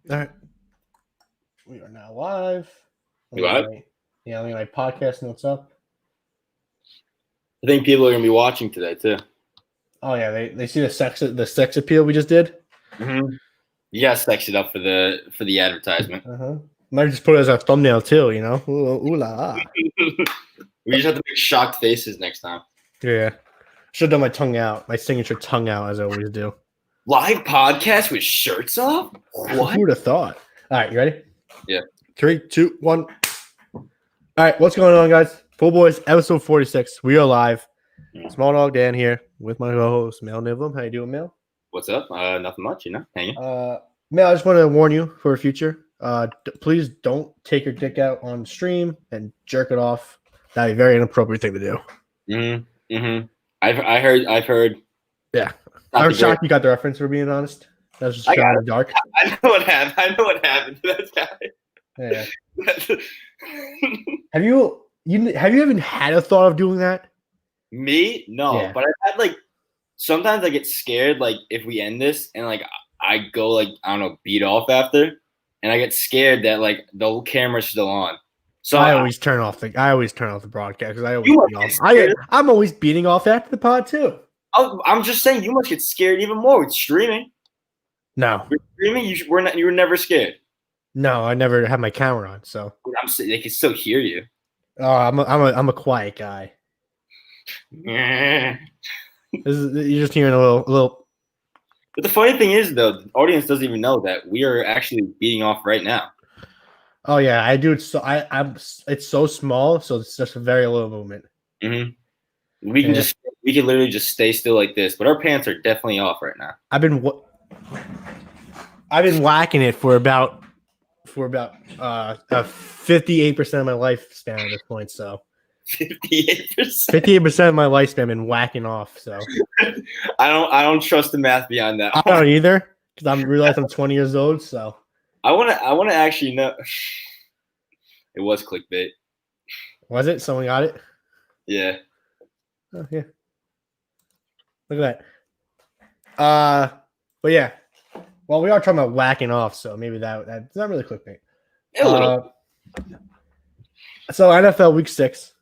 All right. We are now live. You live? Let me my podcast notes up. I think people are gonna be watching today too. Oh yeah, they see the sex appeal we just did. Mm-hmm. You gotta sex it up for the advertisement. Might just put it as our thumbnail too. You know, ooh la la. We just have to make shocked faces next time. Yeah, should have done my tongue out, my signature tongue out as I always do. Live podcast with shirts off? What? Who would have thought? All right, you ready? Yeah. 3, 2, 1. All right, what's going on, guys? Pool Boys, episode 46. We are live. Small Dog Dan here with my co-host Mel Nivlum. How you doing, Mel? What's up? Nothing much, hanging. Mel, I just want to warn you for the future. Please don't take your dick out on stream and jerk it off. That'd be a very inappropriate thing to do. Mm-hmm. I've heard. Yeah. I'm shocked you got the reference, for being honest. That was just shot in the dark. I know what happened to that guy. Yeah. Have you even had a thought of doing that? Me? No. Yeah. But I've had sometimes I get scared if we end this and I go I don't know, beat off after, and I get scared that the whole camera's still on. So I always turn off the broadcast because I always beat off. I'm always beating off after the pod too. I'm just saying you must get scared even more with streaming. No. With streaming, you were never scared. No, I never had my camera on, so they can still hear you. Oh, I'm a quiet guy. You're just hearing a little. But the funny thing is, though, the audience doesn't even know that we are actually beating off right now. Oh yeah, I do. So it's so small, so it's just a very little movement. Mm-hmm. We can literally just stay still like this, but our pants are definitely off right now. I've been whacking it for about 58% of my lifespan at this point. So 58% of my lifespan been whacking off. So I don't trust the math behind that. I don't either, because I'm realizing I'm 20 years old. So I wanna actually know. It was clickbait. Was it? Someone got it? Yeah. Oh yeah. Look at that. But yeah. Well, we are talking about whacking off, so maybe that's not really clickbait. So NFL Week 6.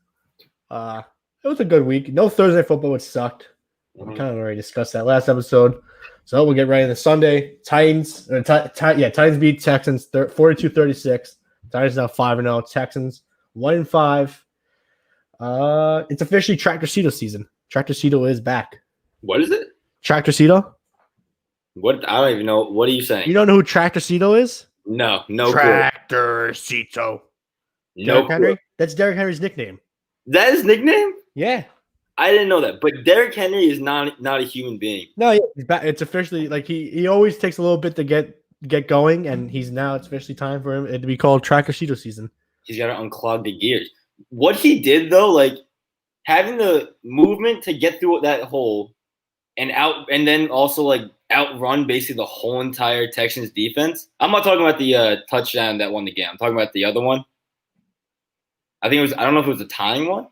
It was a good week. No Thursday football, which sucked. We kind of already discussed that last episode. So we'll get right into Sunday. Titans beat Texans 42-36. Titans now 5-0. Texans 1-5. It's officially Tractor Cedo season. Tractor Cedo is back. What is it? Tractor Cedo? What? I don't even know. What are you saying? You don't know who Tractor Cedo is? No. Tractor Cedo. Derrick Henry? That's Derrick Henry's nickname. That is his nickname? Yeah. I didn't know that. But Derrick Henry is not a human being. No, yeah, he's back. It's officially he always takes a little bit to get going, and it's officially time for him to be called Tractor Cedo season. He's got to unclog the gears. What he did though, having the movement to get through that hole and then also outrun basically the whole entire Texans defense. I'm not talking about the touchdown that won the game. I'm talking about the other one. I think it was. I don't know if it was a tying one.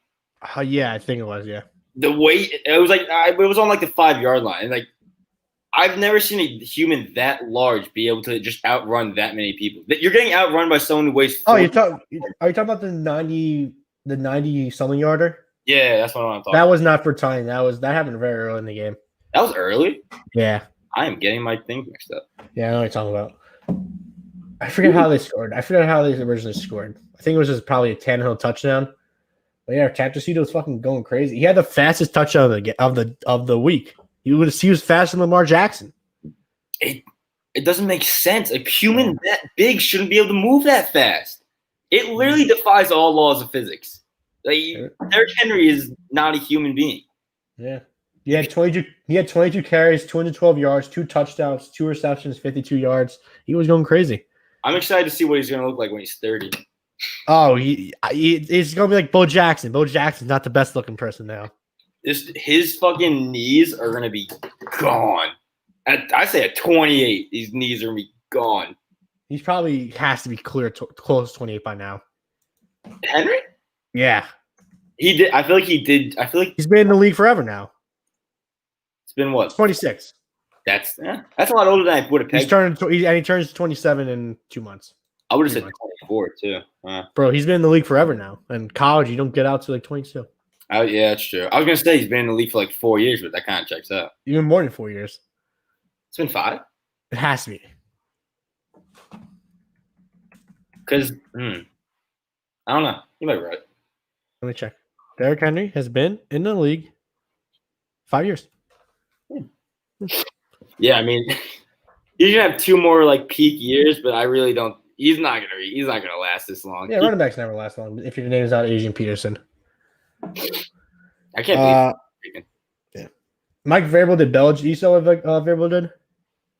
Yeah, I think it was. Yeah. The way it was it was on the 5-yard line, and I've never seen a human that large be able to just outrun that many people. You're getting outrun by someone who weighs. Are you talking about the 90 something yarder? Yeah, that's what I'm talking. That was not for tying. That happened very early in the game. That was early? Yeah. I am getting my things mixed up. Yeah, I know what you're talking about. I forget how they scored. I forget how they originally scored. I think it was just probably a Tannehill touchdown. But yeah, Tractor Cedo was fucking going crazy. He had the fastest touchdown of the week. He was faster than Lamar Jackson. It doesn't make sense. A human that big shouldn't be able to move that fast. It literally defies all laws of physics. Derrick Henry is not a human being. Yeah. He had 22 carries, 212 yards, 2 touchdowns, 2 receptions, 52 yards. He was going crazy. I'm excited to see what he's going to look like when he's 30. Oh, he's going to be like Bo Jackson. Bo Jackson's not the best looking person now. His fucking knees are going to be gone. I say at 28, these knees are going to be gone. He probably has to be close to 28 by now. Henry? Yeah. He did. I feel like he did. I feel like he's been in the league forever now. It's been what? 26. That's a lot older than I would have He's pegged. he turns 27 in 2 months. I would have said 3 months. 24 too. Bro, he's been in the league forever now. And college, you don't get out to like 22. Yeah, that's true. I was gonna say he's been in the league for like 4 years, but that kind of checks out. Even more than 4 years. It's been 5. It has to be. Because I don't know. You might be right. Let me check. Derrick Henry has been in the league 5 years. Yeah, I mean, he's gonna have 2 more like peak years, but I really don't. He's not gonna last this long. Yeah, running backs never last long. If your name is not Adrian Peterson. I can't believe. Yeah. Mike Vrabel did Belichick. You saw what Vrabel did?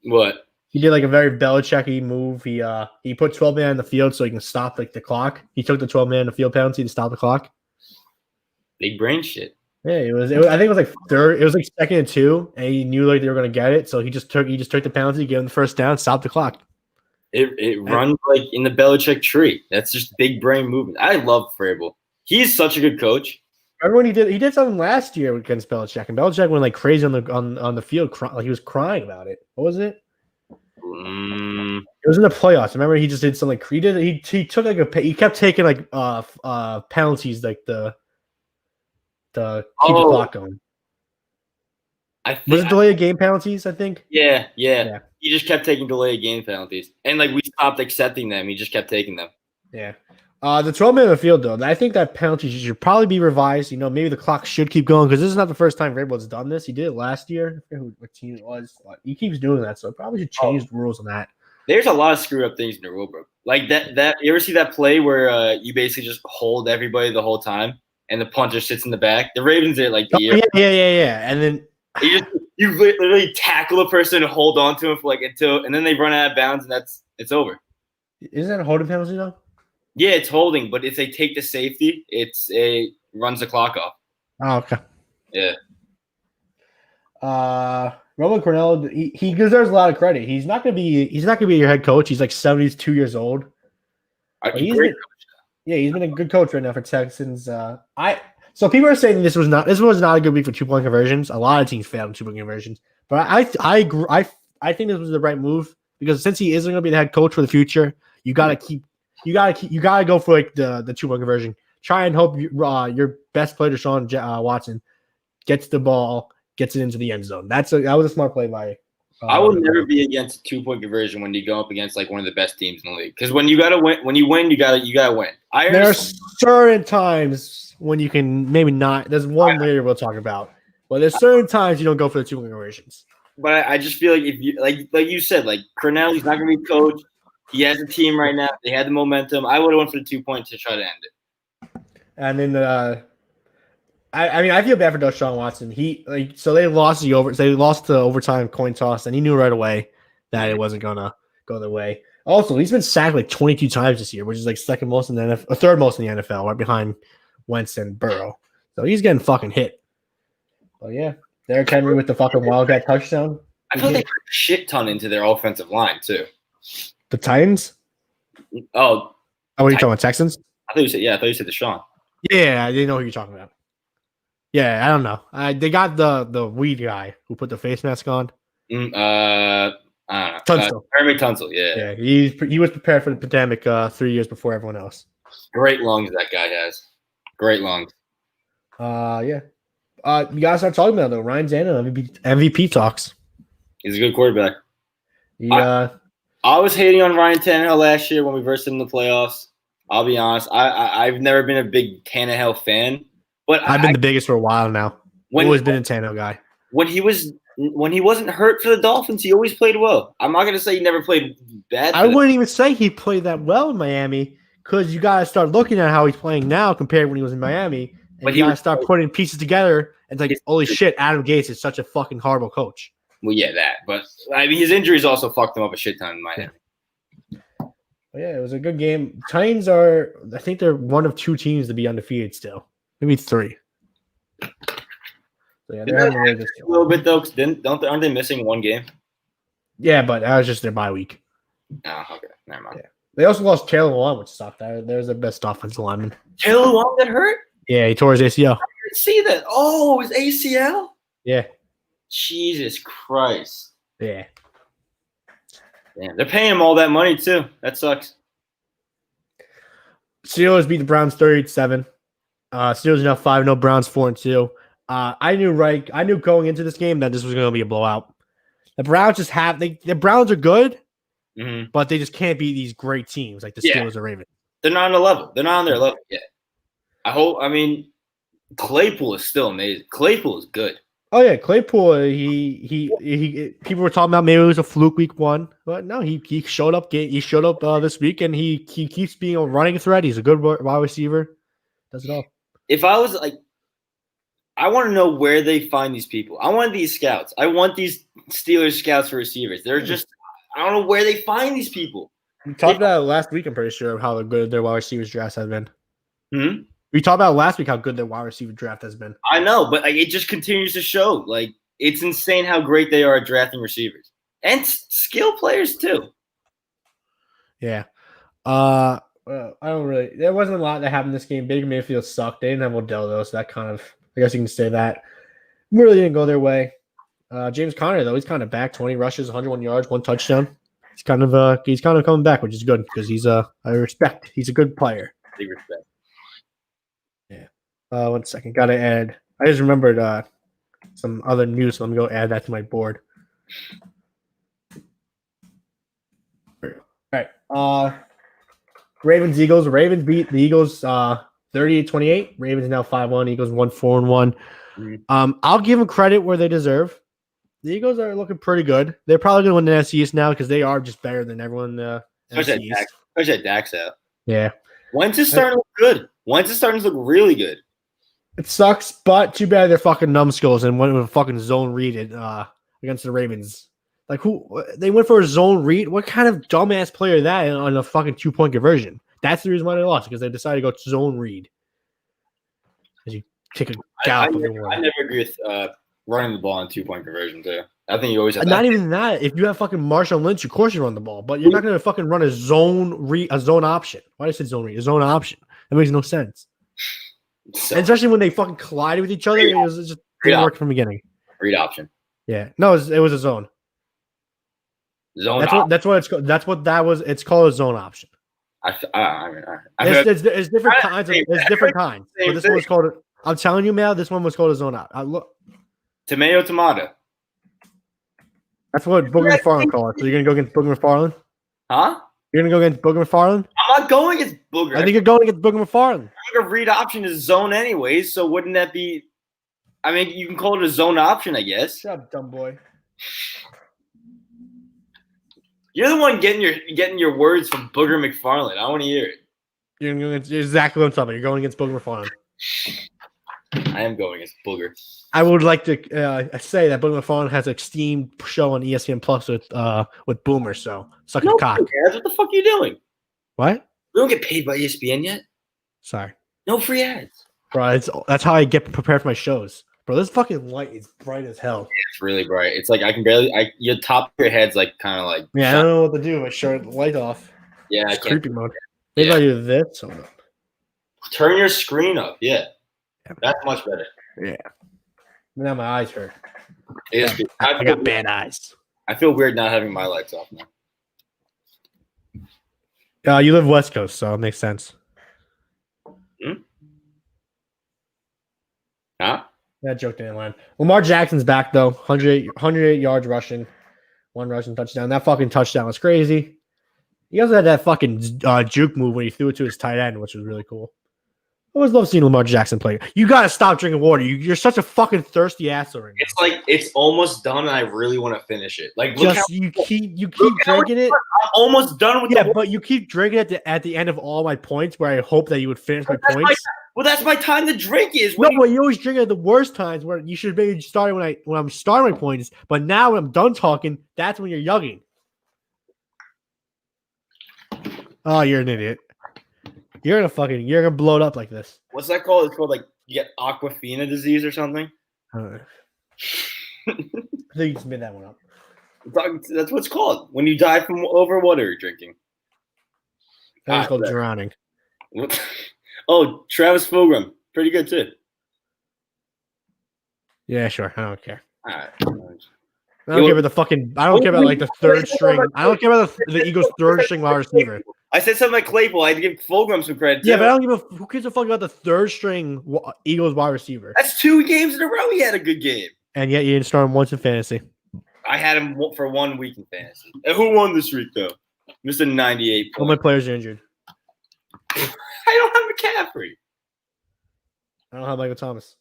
What? He did like a very Belichick-y move. He put 12 man in the field so he can stop like the clock. He took the 12 man in the field penalty to stop the clock. Big brain shit. Yeah, it was. I think it was like third. It was like 2nd and 2, and he knew like they were going to get it, so he just took the penalty, gave him the first down, stopped the clock. It runs like in the Belichick tree. That's just big brain movement. I love Vrabel. He's such a good coach. Remember when he did something last year against Belichick, and Belichick went like crazy on the field, like he was crying about it. What was it? It was in the playoffs. Remember, he just did something. He took like he kept taking like penalties, like the keep the clock going. Was it delay of game penalties? I think. Yeah. He just kept taking delay of game penalties, and like we stopped accepting them. He just kept taking them. Yeah. The 12 man in the field, though, I think that penalty should probably be revised. You know, maybe the clock should keep going because this is not the first time Vrabel's done this. He did it last year. I forget what team it was. But he keeps doing that, so probably should change the rules on that. There's a lot of screw up things in the rule book. Like that. You ever see that play where you basically just hold everybody the whole time, and the punter sits in the back? The Ravens did like yeah. And then you literally tackle a person and hold on to him for like and then they run out of bounds, and it's over. Isn't that a holding penalty though? Yeah, it's holding, but if they take the safety, runs the clock off. Oh, okay. Yeah. Roman Cornell, he deserves a lot of credit. He's not gonna be your head coach. He's like 72 years old. He's been a good coach right now for Texans. So people are saying this was not a good week for 2-point conversions. A lot of teams failed in 2-point conversions, but I think this was the right move because since he isn't going to be the head coach for the future, you gotta go for like the 2-point conversion. Try and hope your best player, Deshaun Watson, gets the ball, gets it into the end zone. That was a smart play by. I would never be against a 2-point conversion when you go up against like one of the best teams in the league. Because when you gotta win, you gotta win. There are certain times when you can maybe not. There's one later we'll talk about, but there's certain times you don't go for the 2-point conversions. But I just feel like if you like you said, like Cornell, he's not gonna be coach. He has a team right now. They had the momentum. I would have went for the 2-point to try to end it. And then I feel bad for Deshaun Watson. They lost the overtime coin toss, and he knew right away that it wasn't gonna go their way. Also, he's been sacked like 22 times this year, which is like second most in the NFL, or third most in the NFL, right behind Wentz and Burrow. So he's getting fucking hit. But yeah, Derrick Henry with the fucking wildcat touchdown. I feel like they put a shit ton into their offensive line too. The Titans? Oh, what are you talking about? Texans? I thought you said Deshaun. Yeah, I didn't know who you're talking about. Yeah, I don't know. They got the weed guy who put the face mask on. I don't know. Tunsil. Hermie Tunsil, yeah. Yeah, he was prepared for the pandemic 3 years before everyone else. Great lungs that guy has. Great lungs. Yeah. You gotta start talking about it, though. Ryan Tannehill MVP talks. He's a good quarterback. I was hating on Ryan Tannehill last year when we versed him in the playoffs. I'll be honest. I've never been a big Tannehill fan, but I've been the biggest for a while now. Always been a Tannehill guy. When he wasn't hurt for the Dolphins, he always played well. I'm not gonna say he never played bad. I wouldn't even say he played that well in Miami because you gotta start looking at how he's playing now compared to when he was in Miami, and you gotta start putting pieces together. And it's like, holy shit, Adam Gase is such a fucking horrible coach. Well, yeah, that. But I mean, his injuries also fucked him up a shit ton in Miami. Yeah, it was a good game. Titans I think they're one of 2 teams to be undefeated still. Maybe 3. So yeah, they're having a little bit though, because aren't they missing 1 game? Yeah, but that was just their bye week. Oh, okay, never mind. Yeah. They also lost Taylor Lewan, which sucked. There's their best offensive lineman. Taylor Lewan got hurt? Yeah, he tore his ACL. I didn't see that. Oh, his ACL? Yeah. Jesus Christ. Yeah. Yeah, they're paying him all that money too. That sucks. Steelers beat the Browns 38-7. Steelers are now 5-0, Browns 4-2. I knew going into this game that this was going to be a blowout. The Browns the Browns are good, but they just can't beat these great teams like the Steelers or Ravens. They're not on the level. They're not on their level yet. I mean, Claypool is still amazing. Claypool is good. Oh yeah, Claypool. He people were talking about maybe it was a fluke week 1, but no, he showed up. He showed up this week, and he keeps being a running threat. He's a good wide receiver. Does it all. If I was like, I want to know where they find these people. I want these scouts. I want these Steelers scouts for receivers. They're just, I don't know where they find these people. We talked about it last week. I'm pretty sure of how good their wide receivers drafts have been. Hmm? We talked about last week how good their wide receiver draft has been. I know, but like, it just continues to show. Like, it's insane how great they are at drafting receivers and skill players too. Yeah. I don't really. There wasn't a lot that happened in this game. Baker Mayfield sucked. They didn't have Odell though, so that kind of, I guess you can say that really didn't go their way. James Conner though, he's kind of back. 20 rushes, 101 yards, 1 touchdown. He's kind of coming back, which is good because I respect. He's a good player. Big respect. Yeah. 1 second. Gotta add. I just remembered some other news, so I'm gonna go add that to my board. All right. Ravens Eagles. Ravens beat the Eagles 38-28. Ravens now 5-1. Eagles 1-4-1. I'll give them credit where they deserve. The Eagles are looking pretty good. They're probably going to win the NFC East now because they are just better than everyone in the NFC East. Especially at Dak's out. Yeah. Wentz is starting to look good. Wentz is starting to look really good. It sucks, but too bad they're fucking numbskulls and went with a fucking zone read against the Ravens. Like, who they went for a zone read? What kind of dumbass player is that on a fucking 2-point conversion? That's the reason why they lost, because they decided to go zone read. As you take a gallop. I never agree with running the ball on 2-point conversion too. I think you always have not even that. If you have fucking Marshawn Lynch, of course you run the ball, but you're not going to fucking run a zone option. Why did I say zone read? A zone option. That makes no sense. And especially when they fucking collided with each other, it just didn't work from the beginning. Read option. Yeah, no, it was a zone. That's what it's called. That's what that was. It's called a zone option. There's different kinds. There's different kinds. But this one was called. I'm telling you, Mal, this one was called a zone out. Look, tomato. That's what Booger McFarland called it. So you're gonna go against Booger McFarland? Huh? You're gonna go against Booger McFarland? I'm not going against Booger. I think you're going against Booger McFarland. I think a read option is zone anyways. So wouldn't that be? I mean, you can call it a zone option, I guess. Shut up, dumb boy. You're the one getting your words from Booger McFarland. I want to hear it. You're going against exactly what I'm talking about. You're going against Booger McFarland. I am going against Booger. I would like to say that Booger McFarland has a steamed show on ESPN Plus with Boomer. So suck a cock. What the fuck are you doing? What? We don't get paid by ESPN yet. Sorry. No free ads. Bro, that's how I get prepared for my shows. Bro, this fucking light is bright as hell. It's really bright. It's like I can barely. Your top of your head's like kind of like. Yeah, I don't know what to do. If I shut the light off. Yeah, it's creepy mode. Maybe I do this. Hold up. Turn your screen up. Yeah, that's much better. Yeah. Now my eyes hurt. I got bad eyes. I feel weird not having my lights off now. You live West Coast, so it makes sense. Huh? That joke didn't land. Lamar Jackson's back though. 108 yards rushing, 1 rushing touchdown. That fucking touchdown was crazy. He also had that fucking juke move when he threw it to his tight end, which was really cool. I always love seeing Lamar Jackson play. You gotta stop drinking water. You're such a fucking thirsty asshole right now. It's like it's almost done, and I really want to finish it. Like, you keep drinking it. I'm almost done with it. Yeah, but you keep drinking it at the end of all my points, where I hope that you would finish my points. That's my time to drink. But you always drink it at the worst times, where you should maybe start when I'm starting my points. But now when I'm done talking, that's when you're yugging. Oh, you're an idiot. You're gonna blow it up like this. What's that called? It's called like you get Aquafina disease or something. I think you just made that one up. That's what it's called when you die from over water you're drinking. That's called drowning. Oh, Travis Fulgham, pretty good too. Yeah, sure. I don't care. All right. I don't care about the fucking. I don't care about like the third string. I don't care about the Eagles' third string wide receiver. I said something like Claypool. I'd give Fulgham some credit too. Yeah, but I don't give a. Who gives a fuck about the third string Eagles wide receiver? That's 2 games in a row he had a good game. And yet you didn't start him once in fantasy. I had him for 1 week in fantasy. And who won this week though? Mr. 98 All my players are injured. I don't have McCaffrey. I don't have Michael Thomas.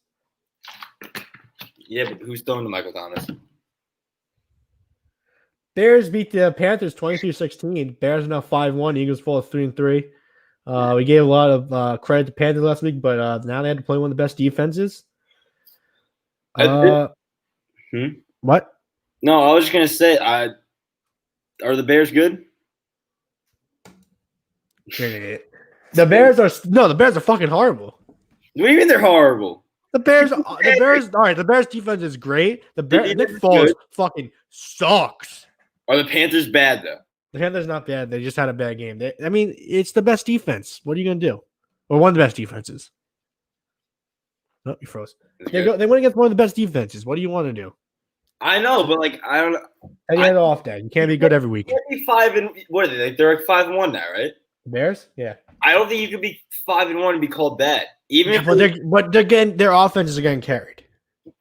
Yeah, but who's throwing to Michael Thomas? Bears beat the Panthers 23-16. Bears are now 5-1. Eagles fall at 3-3. We gave a lot of credit to Panthers last week, but now they had to play one of the best defenses. What? No, I was just gonna say, are the Bears good? The Bears are fucking horrible. What do you mean they're horrible? The Bears. All right. The Bears defense is great. Nick Foles fucking sucks. Are the Panthers bad though? The Panthers not bad. They just had a bad game. It's the best defense. What are you gonna do? Or one of the best defenses. No, you froze. They went against one of the best defenses. What do you want to do? I know, but like I don't know. How do you get it off that? You can't be good every week. Be 5 and what are they? They're like 5-1 now, right? Bears? Yeah. I don't think you could be 5-1 and be called bad. But they're getting their offenses are getting carried.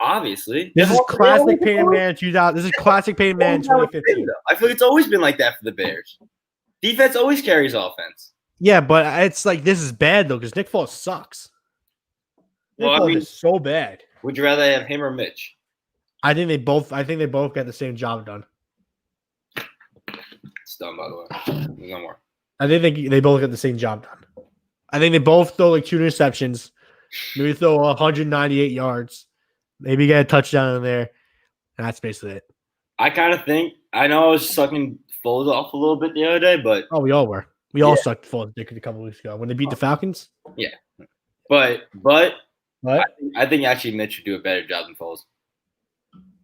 Obviously. This is classic Peyton Manning 2000. This is classic Peyton Manning 2015. I feel like it's always been like that for the Bears. Defense always carries offense. Yeah, but it's like this is bad though because Nick Foles sucks. Nick Foles is so bad. Would you rather have him or Mitch? I think they both got the same job done. It's done, by the way. There's no more. I think they both got the same job done. I think they both throw like 2 interceptions. Maybe throw 198 yards. Maybe get a touchdown in there. And that's basically it. I kind of think I know I was sucking Foles off a little bit the other day, but we all were. We all sucked Foles dick a couple weeks ago when they beat the Falcons. Yeah, but I think actually Mitch would do a better job than Foles.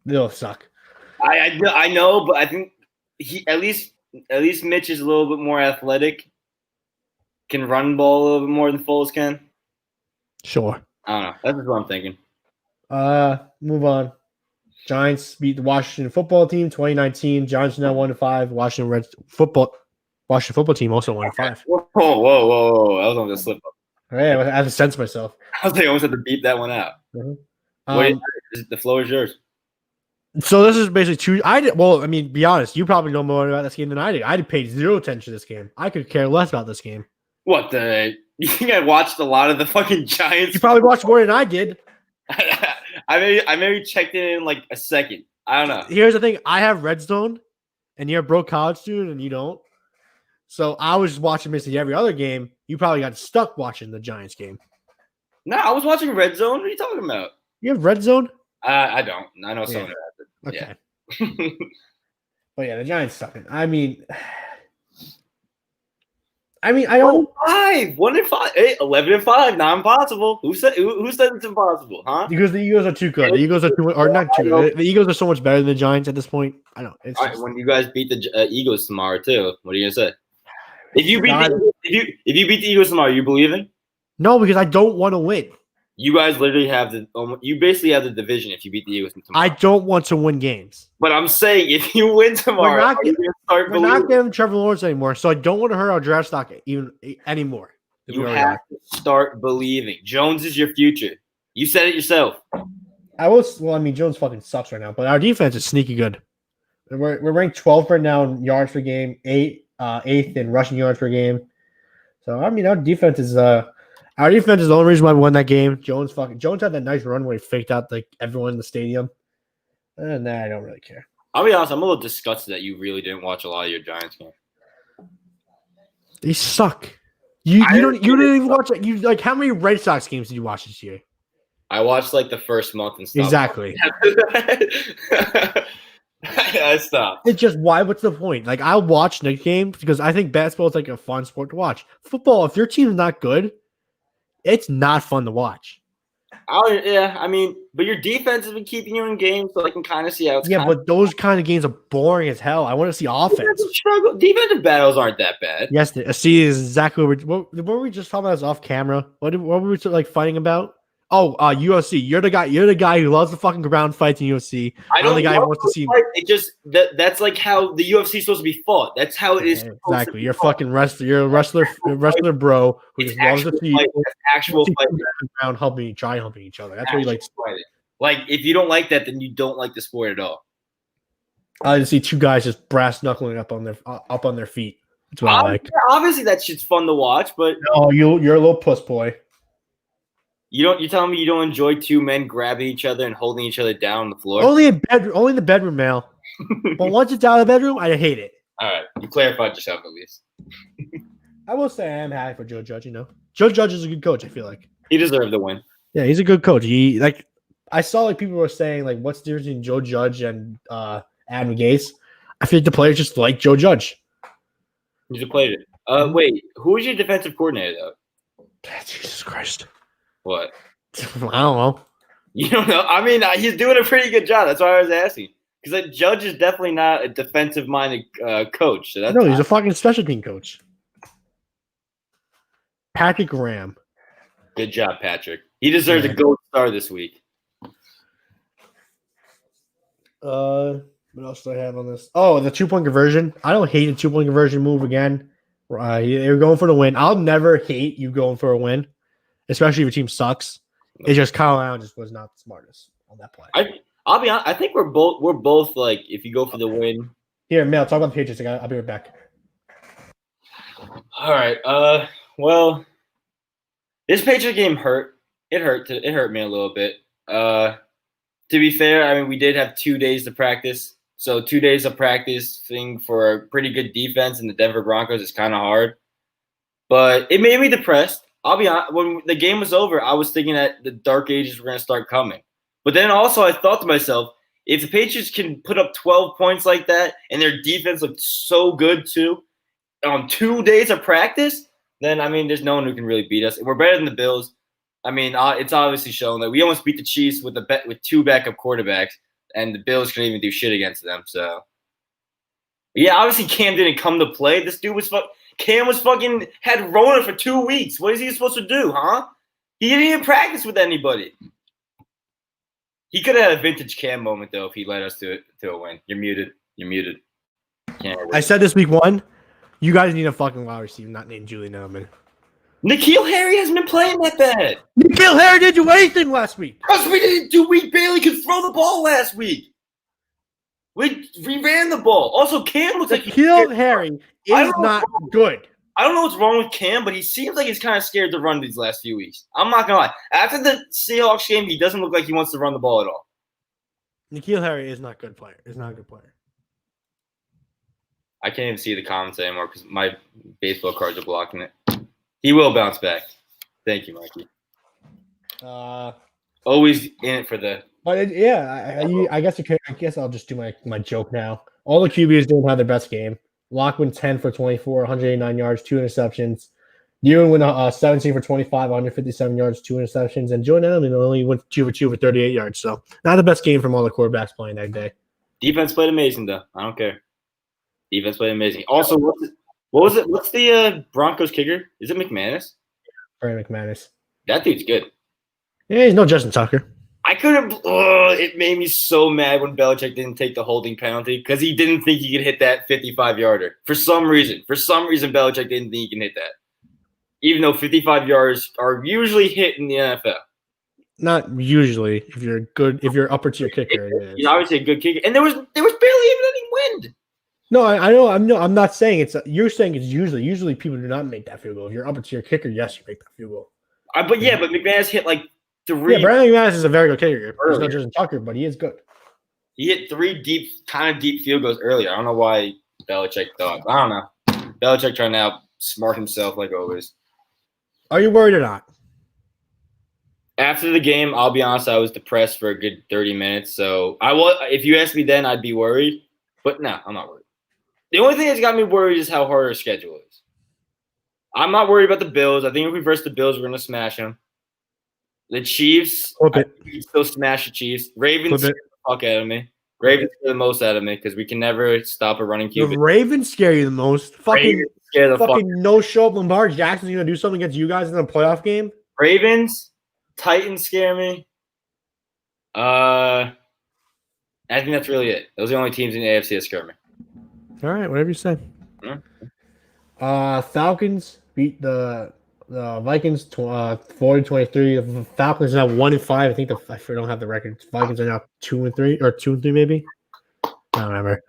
They'll suck. I know, but I think he at least Mitch is a little bit more athletic, can run the ball a little bit more than Foles can. Sure. I don't know. That's just what I'm thinking. Move on. Giants beat the Washington football team 2019. Giants are now 1-5. Washington football team also 1-5. Whoa. I was on the slip up. All right, I have to sense myself. I was like, I almost had to beep that one out. Mm-hmm. The floor is yours. So this is basically be honest, you probably know more about this game than I did. I paid zero attention to this game. I could care less about this game. What you think I watched a lot of the fucking Giants? You probably watched more than I did. I maybe checked it in like a second. I don't know. Here's the thing. I have Red Zone, and you're a broke college student, and you don't. So I was watching basically every other game. You probably got stuck watching the Giants game. No, I was watching Red Zone. What are you talking about? You have Red Zone? I don't. I know someone who has it. Okay. Yeah. But yeah, the Giants sucking. I don't. 1-5, 1-5, 11-5, not impossible. Who said it's impossible? Huh? Because the Eagles are too good. The Eagles are not too good. The Eagles are so much better than the Giants at this point. I don't. All right, when you guys beat the Eagles tomorrow too, what are you gonna say? If you beat the Eagles tomorrow, you believing? No, because I don't want to win. You guys literally have you basically have the division if you beat the Eagles tomorrow. I don't want to win games. But I'm saying if you win tomorrow, we're not getting Trevor Lawrence anymore, so I don't want to hurt our draft stock even anymore. You have to start believing. Jones is your future. You said it yourself. Jones fucking sucks right now, but our defense is sneaky good. We're ranked 12th right now in yards per game, eighth in rushing yards per game. So our defense is Our defense is the only reason why we won that game. Jones had that nice run where he faked out like everyone in the stadium. And I don't really care. I'll be honest, I'm a little disgusted that you really didn't watch a lot of your Giants games. They suck. You didn't even watch it. You like how many Red Sox games did you watch this year? I watched like the first month and stuff. Exactly. I stopped. It's just what's the point? Like I'll watch Knicks games because I think basketball is like a fun sport to watch. Football, if your team's not good, it's not fun to watch. But your defense has been keeping you in games, so I can kind of see how it's. Yeah, but those kind of games are boring as hell. I want to see offense. Defensive battles aren't that bad. Yes, see, is exactly what were we just talking about? This off camera. What were we like fighting about? Oh, UFC. You're the guy. You're the guy who loves the fucking ground fights in UFC. I don't I'm the guy who love wants to those see. fights. It just that's like how the UFC is supposed to be fought. That's how it is. Yeah, supposed to exactly. be You're a fought. fucking wrestler. You're a wrestler, bro, who It's just loves to actual see fight. That's actual fight. around humping each other. That's what he likes. Fighting. Like if you don't like that, then you don't like the sport at all. I just see two guys just brass knuckling up on their feet. That's what I like. Obviously, that shit's fun to watch, but Oh, you're a little puss boy. you're telling me you don't enjoy two men grabbing each other and holding each other down on the floor? Only in the bedroom, Mel. But once it's out of the bedroom, I hate it. All right, you clarified yourself at least. I will say I am happy for Joe Judge. Joe Judge is a good coach. I feel like He deserved the win. yeah, he's a good coach. I saw people were saying what's the difference between Joe Judge and Adam Gase? I think the players just like Joe Judge. He's a player. Wait, who was your defensive coordinator though? Jesus Christ. What? I don't know. You don't know? I mean, he's doing a pretty good job. That's why I was asking. Because Judge is definitely not a defensive-minded coach. So No, he's a fucking special team coach. Patrick Graham. Good job, Patrick. He deserves a gold star this week. What else do I have on this? Oh, the 2-point conversion. I don't hate the 2-point conversion move again. You're going for the win. I'll never hate you going for a win, especially if your team sucks. It's just Kyle Allen just was not the smartest on that play. I'll be honest. I think we're both like if you go for the win. Here, Mel, talk about the Patriots. I'll be right back. All right. Well, this Patriot game hurt. It hurt me a little bit. To be fair, I mean we did have 2 days to practice. So 2 days of practicing for a pretty good defense in the Denver Broncos is kind of hard. But it made me depressed. I'll be honest. When the game was over, I was thinking that the dark ages were going to start coming. But then also I thought to myself, if the Patriots can put up 12 points like that and their defense looked so good too on 2 days of practice, then, I mean, there's no one who can really beat us. We're better than the Bills. I mean, it's obviously shown that we almost beat the Chiefs with two backup quarterbacks, and the Bills couldn't even do shit against them. So, yeah, obviously Cam didn't come to play. This dude was Cam was fucking had Rona for 2 weeks. What is he supposed to do, huh? He didn't even practice with anybody. He could have had a vintage Cam moment, though, if he led us to a win. You're muted. I said this week 1, you guys need a fucking wide receiver not named Julian Edelman. N'Keal Harry hasn't been playing that bad. N'Keal Harry didn't do anything last week. Because we didn't do. We barely could throw the ball last week. We ran the ball. Also, Cam looks like N'Keal Harry is not good. I don't know what's wrong with Cam, but he seems like he's kind of scared to run these last few weeks. I'm not gonna lie. After the Seahawks game, he doesn't look like he wants to run the ball at all. N'Keal Harry is not a good player. Is not a good player. I can't even see the comments anymore because my baseball cards are blocking it. He will bounce back. Thank you, Mikey. Always in it for the. But I guess I'll just do my joke now. All the QBs didn't have their best game. Lockwood 10 for 24, 189 yards, 2 interceptions. Ewan went 17 for 25, 157 yards, 2 interceptions, and Jordan Edelman only went 2 for 2 for 38 yards. So not the best game from all the quarterbacks playing that day. Defense played amazing, though. I don't care. Defense played amazing. Also, what was it? What's the Broncos kicker? Is it McManus? Brian McManus. That dude's good. Yeah, he's no Justin Tucker. I couldn't. It made me so mad when Belichick didn't take the holding penalty because he didn't think he could hit that 55-yarder. For some reason, Belichick didn't think he can hit that. Even though 55 yards are usually hit in the NFL. Not usually. If you're upper tier kicker, it is. He's obviously a good kicker, and there was barely even any wind. No, I know. I'm not saying it's. You're saying it's usually. Usually, people do not make that field goal. If you're upper tier kicker, yes, you make that field goal. But McManus hit like 3. Yeah, Brandon McManus is a very good kicker. He's not Justin Tucker, but he is good. He hit 3 deep field goals earlier. I don't know why Belichick thought. I don't know. Belichick trying to outsmart himself like always. Are you worried or not? After the game, I'll be honest, I was depressed for a good 30 minutes. So I was. If you asked me then, I'd be worried. But no, I'm not worried. The only thing that's got me worried is how hard our schedule is. I'm not worried about the Bills. I think if we verse the Bills, we're going to smash them. The Chiefs, we can still smash the Chiefs. Ravens scare the fuck out of me. Ravens scare the most out of me because we can never stop a running QB. The Ravens scare you the most. Fucking scare the no show up Lamar Jackson's going to do something against you guys in the playoff game. Ravens, Titans scare me. I think that's really it. Those are the only teams in the AFC that scare me. All right, whatever you say. Falcons beat the Vikings 40-23. The Falcons are now 1-5. I think I don't have the record. Vikings are now 2-3 or 2-3 maybe. I don't remember.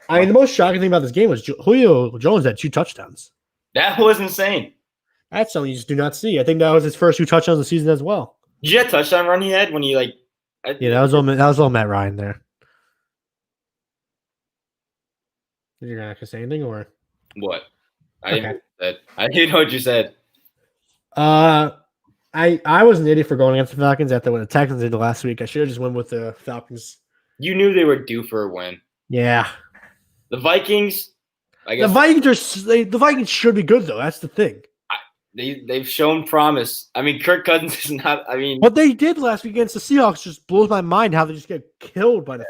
The most shocking thing about this game was Julio Jones had 2 touchdowns. That was insane. That's something you just do not see. I think that was his first 2 touchdowns of the season as well. Did you have a touchdown run he had when he Yeah, that was all Matt Ryan there. You're not gonna say anything or what? I didn't know what you said. I was an idiot for going against the Falcons after what the Texans did last week. I should have just went with the Falcons. You knew they were due for a win. Yeah. The Vikings, I guess the Vikings should be good though. That's the thing. They've shown promise. I mean, Kirk Cousins is not. I mean, what they did last week against the Seahawks just blows my mind. How they just get killed by the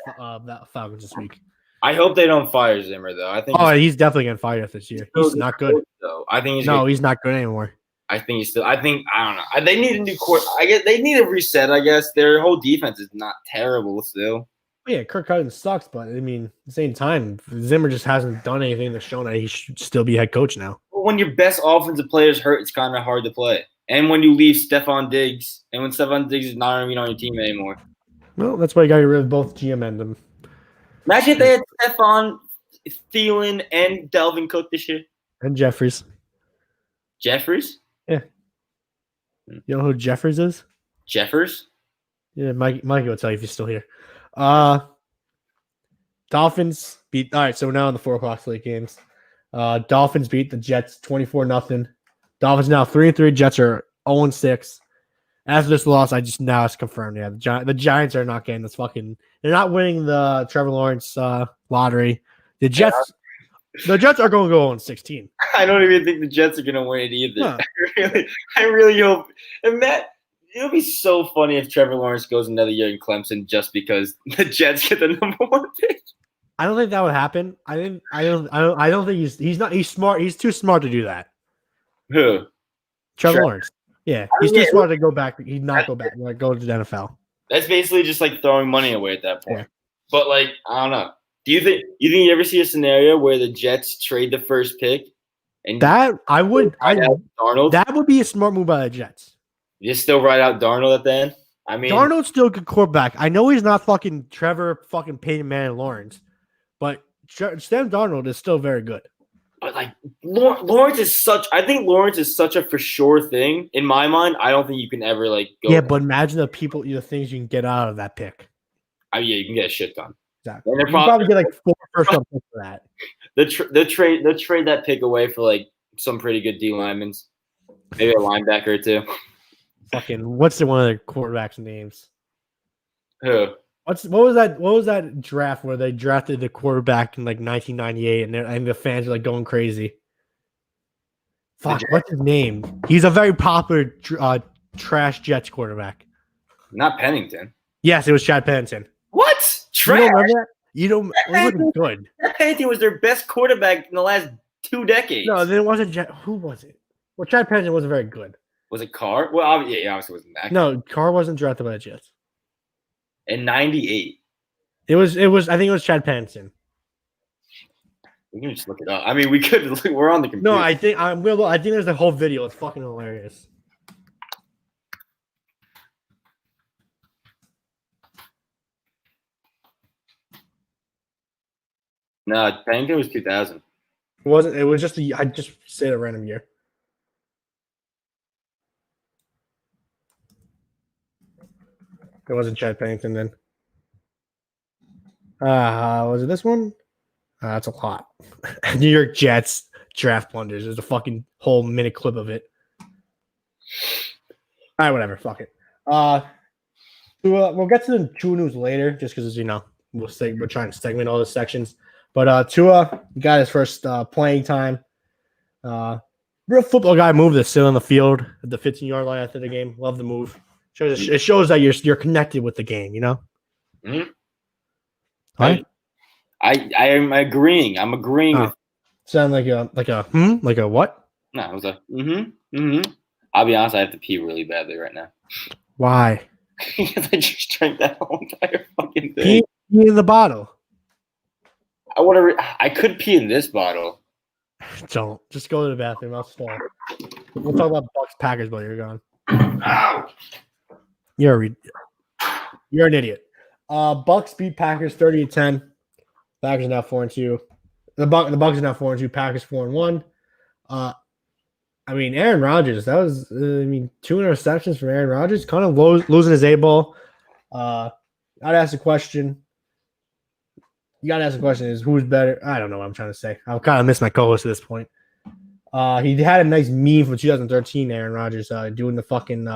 Falcons this week. I hope they don't fire Zimmer though. I think. He's definitely getting fired this year. He's not good. Though I think he's not good anymore. I think he's still. I don't know. They need a new court. I guess they need a reset. I guess their whole defense is not terrible still. Yeah, Kirk Cousins sucks, but I mean, at the same time, Zimmer just hasn't done anything that's shown that he should still be head coach now. When your best offensive players hurt, it's kind of hard to play. And when you leave Stephon Diggs, and when Stephon Diggs is not even on your team anymore. Well, that's why you got to get rid of both GM and them. Imagine if they had Stephon, Thielen, and Dalvin Cook this year. And Jeffries. Jeffries? Yeah. You know who Jeffries is? Jeffers? Yeah, Mikey will tell you if he's still here. Dolphins beat. All right, so we're now in the 4:00 slate games. Dolphins beat the Jets 24-0. Dolphins now 3-3. Jets are 0-6. After this loss, now it's confirmed. Yeah, the Giants are not getting this fucking. They're not winning the Trevor Lawrence lottery. The Jets are going to go 0-16. I don't even think the Jets are going to win it either. Huh. I really hope. And Matt, it'll be so funny if Trevor Lawrence goes another year in Clemson just because the Jets get the #1 pick. I don't think that would happen. I don't think he's smart. He's too smart to do that. Who? Trevor Lawrence. Yeah, he's too smart to go back. He'd not go back. Like go to the NFL. That's basically just like throwing money away at that point. Yeah. But like, I don't know. Do you think you ever see a scenario where the Jets trade the first pick? And that would be a smart move by the Jets. You still ride out Darnold at the end? I mean, Darnold's still a good quarterback. I know he's not fucking Trevor, fucking Peyton Manning, Lawrence, but Sam Darnold is still very good. But like Lawrence is I think Lawrence is such a for sure thing in my mind. I don't think you can ever like go. Yeah, but imagine the things you can get out of that pick. I mean, yeah, you can get a shit ton. Exactly. You probably get like 4 first-round picks for that. They'll trade that pick away for like some pretty good D linemen, maybe a linebacker or two. Fucking what's one of the quarterbacks' names? Who? What was that draft where they drafted the quarterback in like 1998 and the fans are like going crazy? Fuck, what's his name? He's a very popular trash Jets quarterback. Not Pennington. Yes, it was Chad Pennington. What? Trash? You don't remember that? You don't. It wasn't good. Pennington was their best quarterback in the last 2 decades. No, then it wasn't. Who was it? Well, Chad Pennington wasn't very good. Was it Carr? Well, obviously wasn't that. No, Carr wasn't drafted by the Jets. In 98. It was. I think it was Chad Pennington. We can just look it up. I mean, we could. We're on the computer. No, I think there's a whole video. It's fucking hilarious. No, Pennington was 2000. It wasn't. It was just I just said a random year. It wasn't Chad Pennington then. Was it this one? That's a lot. New York Jets draft blunders. There's a fucking whole minute clip of it. All right, whatever. Fuck it. We'll get to the Tua news later, just because we're trying to segment all the sections. But Tua got his first playing time. Real football guy move to sit on the field at the 15-yard line after the game. Love the move. It shows that you're connected with the game, you know? Mm-hmm. Right? I am agreeing. I'm agreeing with sound like a what? No, it was a I'll be honest, I have to pee really badly right now. Why? Because I just drank that whole entire fucking Pee thing. in the bottle. I could pee in this bottle. Don't. Just go to the bathroom. I'll stall. We'll talk about Bucks Packers while you're gone. Ow. You're an idiot. Bucks beat Packers 30-10. Packers are now 4-2. The Bucks are now 4-2. Packers 4-1. I mean, Aaron Rodgers. That was 2 interceptions from Aaron Rodgers. Kind of losing his A ball. I'd ask the question. You got to ask the question: is who's better? I don't know what I'm trying to say. I'll kind of miss my co-host at this point. He had a nice meme from 2013. Aaron Rodgers doing the fucking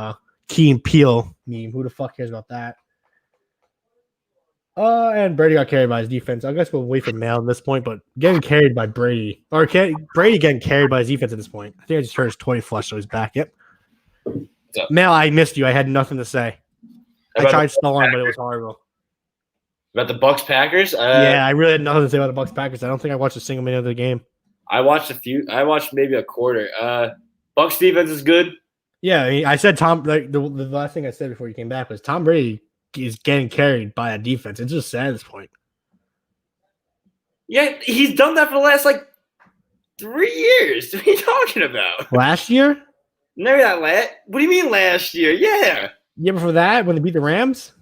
Key and Peele meme. Who the fuck cares about that? And Brady got carried by his defense. I guess we'll wait for Mail at this point, but getting carried by Brady. Brady getting carried by his defense at this point. I think I just heard his toy flush, so he's back. Yep. Mail, I missed you. I had nothing to say. I tried stalling, but it was horrible. About the Bucks Packers? Yeah, I really had nothing to say about the Bucks Packers. I don't think I watched a single minute of the game. I watched maybe a quarter. Bucks defense is good. Yeah, I said Tom. Like the last thing I said before you came back was Tom Brady is getting carried by a defense. It's just sad at this point. Yeah, he's done that for the last 3 years. What are you talking about? Last year? Never that last. What do you mean last year? Yeah. Yeah, before that, when they beat the Rams?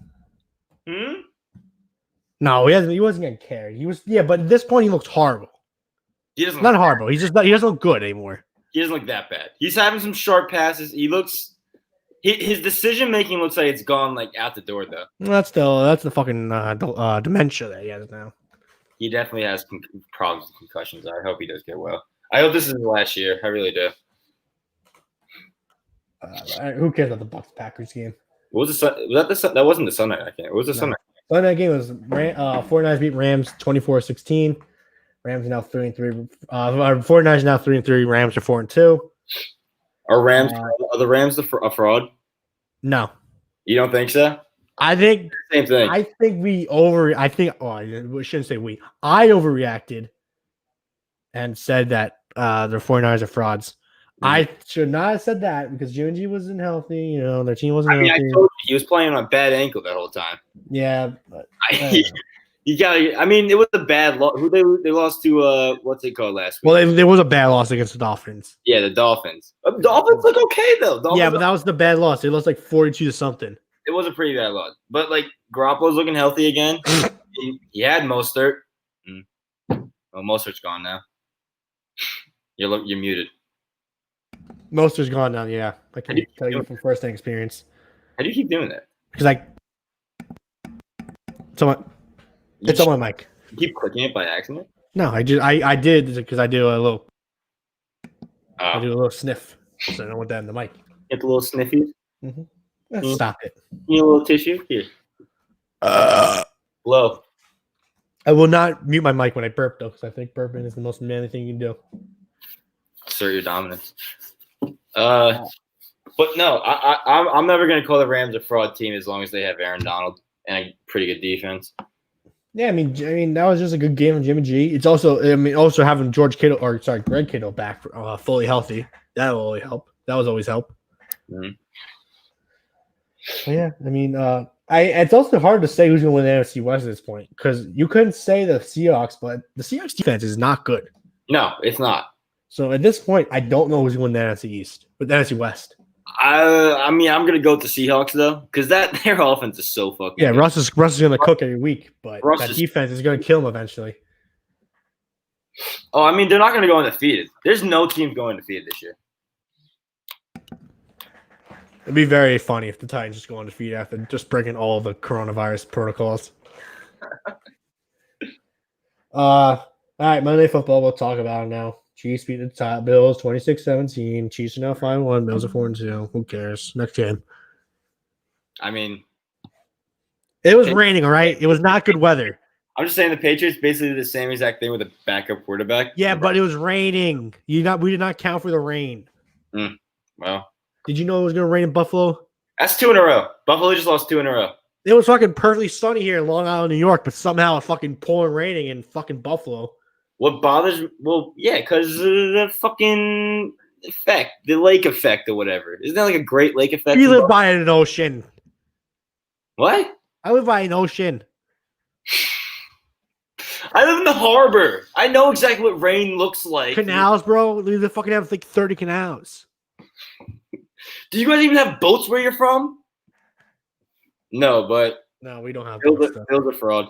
No, he wasn't getting carried. He was, but at this point he looks horrible. He doesn't not horrible. He doesn't look good anymore. He doesn't look that bad. He's having some sharp passes. His decision making looks like it's gone out the door though. That's the fucking dementia that he has now. He definitely has problems with concussions. I hope he does get well. I hope this is his last year. I really do. Who cares about the Bucks Packers game? What was that wasn't the Sunday night game. What was the Sunday? Sunday night game was 49ers beat Rams 24-16. Rams are now 3-3. 49ers are now 3-3. Rams are 4-2. Are the Rams a fraud? No. You don't think so? I think same thing. I think we shouldn't say we. I overreacted and said that the 49ers are frauds. I should not have said that because Jimmy G wasn't healthy. Their team wasn't healthy. I told you he was playing on a bad ankle that whole time. Yeah, but you gotta. I mean, it was a bad loss. Who they lost to? What's it called last week? Well, there was a bad loss against the Dolphins. Yeah, the Dolphins. Dolphins look okay though. But that was the bad loss. They lost 42-something. It was a pretty bad loss, but Garoppolo's looking healthy again. he had Mostert. Well, Mostert's gone now. You're muted. Mostert's gone now. Yeah, I can tell you from first-hand experience. How do you keep doing that? Because it's on my mic. You keep clicking it by accident? No, I did because I do a little. I do a little sniff, so I don't want that in the mic. Get the little sniffies. Mm-hmm. Stop it. You need a little tissue here. Blow. I will not mute my mic when I burp though, because I think burping is the most manly thing you can do. Assert your dominance. But no, I'm never going to call the Rams a fraud team as long as they have Aaron Donald and a pretty good defense. Yeah, I mean that was just a good game from Jimmy G. It's also having Greg Kittle back fully healthy. That will only help. That was always help. Mm-hmm. Yeah, I mean, it's also hard to say who's going to win the NFC West at this point because you couldn't say the Seahawks, but the Seahawks defense is not good. No, it's not. So at this point, I don't know who's going to win the NFC East, but the NFC West. I mean, I'm going to go with the Seahawks though, because their offense is so fucking. Yeah, good. Russ is going to cook every week, but that defense is going to kill him eventually. Oh, I mean, they're not going to go undefeated. There's no team going undefeated this year. It'd be very funny if the Titans just go undefeated after just breaking all the coronavirus protocols. All right, Monday Night Football. We'll talk about it now. Chiefs beat the top Bills 26-17. Chiefs are now 5-1. Bills are 4-2. Who cares? Next game. I mean, it was raining. All right, it was not good weather. I'm just saying the Patriots basically did the same exact thing with a backup quarterback. Yeah, but it was raining. We did not count for the rain. Well, did you know it was going to rain in Buffalo? That's 2 in a row. Buffalo just lost 2 in a row. It was fucking perfectly sunny here in Long Island, New York, but somehow it's fucking pouring raining in fucking Buffalo. What bothers me? Well, yeah, because the fucking effect, the lake effect or whatever. Isn't that like a great lake effect? We live by an ocean. What? I live by an ocean. I live in the harbor. I know exactly what rain looks like. Canals, bro. We fucking have like 30 canals. Do you guys even have boats where you're from? No, but No, we don't have Bill's boats. a fraud.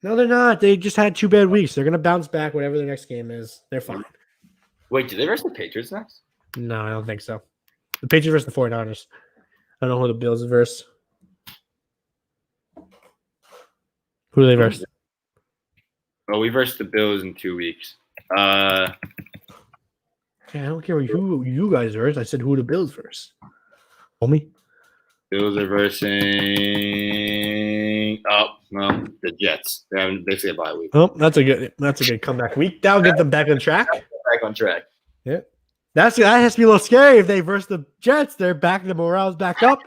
No, they're not. They just had 2 bad weeks. They're gonna bounce back whatever their next game is. They're fine. Wait, do they versus the Patriots next? No, I don't think so. The Patriots versus the 49ers. I don't know who the Bills verse. Who do they verse? Oh, we versus the Bills in 2 weeks. Yeah, I don't care who you guys verse. I said who the Bills verse. Homie. Bills are versing. Oh, well, the Jets. They're having basically a bye week. Oh, that's a good comeback week. That'll get them back on track. Back on track. Yeah. That has to be a little scary if they verse the Jets. They're back, the morale's back up.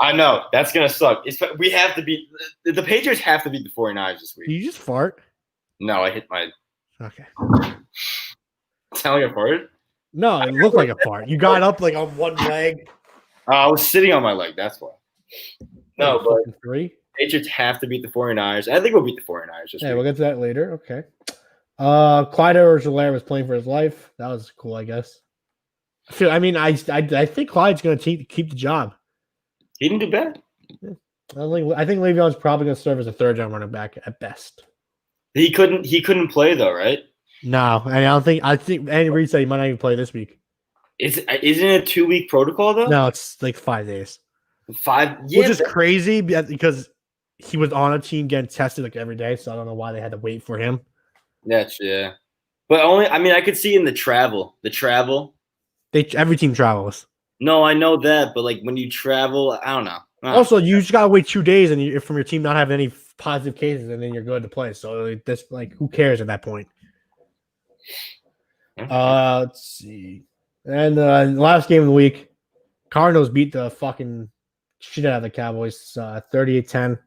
I know. That's going to suck. We have to beat – the Patriots have to beat the 49ers this Did week. you just fart? No, I hit my Okay. – sound like a fart? No, it looked like a fart. You got up like on one leg. I was sitting on my leg. That's why. No, but Fucking 3. Patriots have to beat the 49ers. I think we'll beat the 49ers this Yeah, week. we'll get to that later. Okay. Clyde Edwards-Helaire was playing for his life. That was cool, I guess. I think Clyde's going to keep the job. He didn't do bad. I think Le'Veon's probably going to serve as a third-round running back at best. He couldn't play though, right? No, I think Andy Reid said he might not even play this week. Isn't it a 2-week protocol though? No, it's like 5 days. 5. Yeah, Which is crazy because he was on a team getting tested like every day, so I don't know why they had to wait for him. yeah. But only I could see in the travel. Every team travels. No, I know that, but like when you travel, I don't know. Also, you just gotta wait 2 days and from your team not having any positive cases, and then you're good to play. So that's like, who cares at that point? Let's see. And the last game of the week, Cardinals beat the fucking shit out of the Cowboys, 38-10.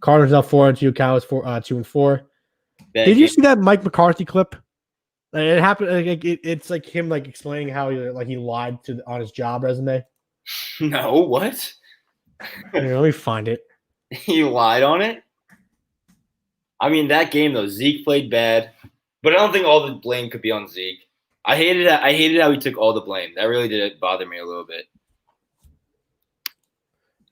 Cardinals now 4-2. Cowboys 2-4. Did you see that Mike McCarthy clip? It happened. It's like him like explaining how he lied on his job resume. No, what? Here, let me find it. He lied on it? I mean, that game though, Zeke played bad, but I don't think all the blame could be on Zeke. I hated how he took all the blame. That really did bother me a little bit.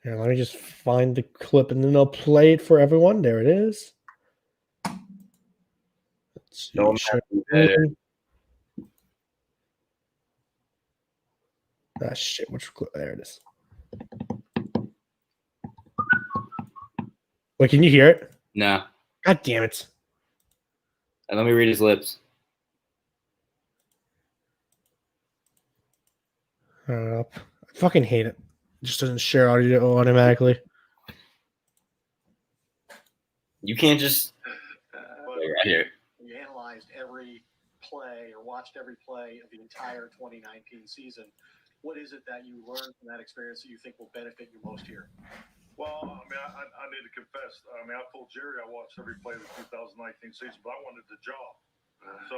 Here, let me just find the clip and then I'll play it for everyone. There it is. Let's see. No, Shit, which clip? There it is. Wait, can you hear it? No. God damn it. And let me read his lips. I fucking hate it. It just doesn't share audio automatically. You can't just right here. You analyzed every play or watched every play of the entire 2019 season. What is it that you learned from that experience that you think will benefit you most here? Well, I mean, I need to confess. I mean, I told Jerry I watched every play of the 2019 season, but I wanted the job. So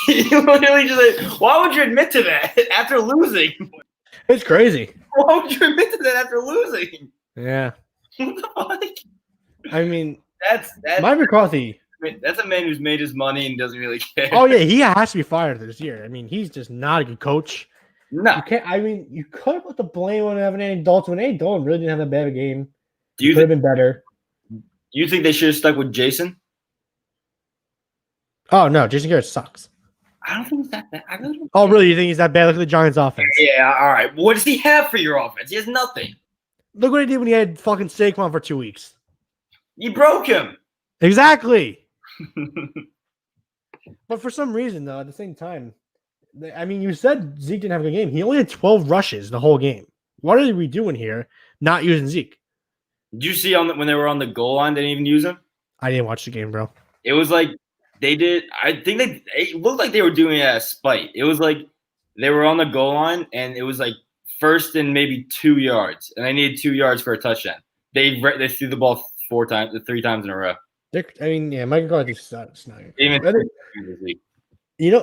You literally just like, why would you admit to that after losing? It's crazy. Why would you admit to that after losing? Yeah. What the fuck? I mean, That's Mike McCarthy. that's a man who's made his money and doesn't really care. Oh, yeah, he has to be fired this year. I mean, he's just not a good coach. No. You can't. I mean, you could put the blame on having Andy Dalton. When Andy Dalton really didn't have that bad of a game. Do you Could have been better. You think they should have stuck with Jason? Oh, no, Jason Garrett sucks. I don't think it's that bad. I really don't. Oh, really? You think he's that bad? Look at the Giants' offense. Yeah, all right. What does he have for your offense? He has nothing. Look what he did when he had fucking Saquon for 2 weeks. You broke him. Exactly. But for some reason, though, at the same time, I mean, you said Zeke didn't have a good game. He only had 12 rushes the whole game. What are we doing here not using Zeke? Did you see when they were on the goal line, they didn't even use him? I didn't watch the game, bro. It was like they did. I think it looked like they were doing it out of spite. It was like they were on the goal line, and it was like 1st and maybe 2 yards, and they needed 2 yards for a touchdown. They threw the ball 3 times in a row. Mike McCarthy's not good. Even I think-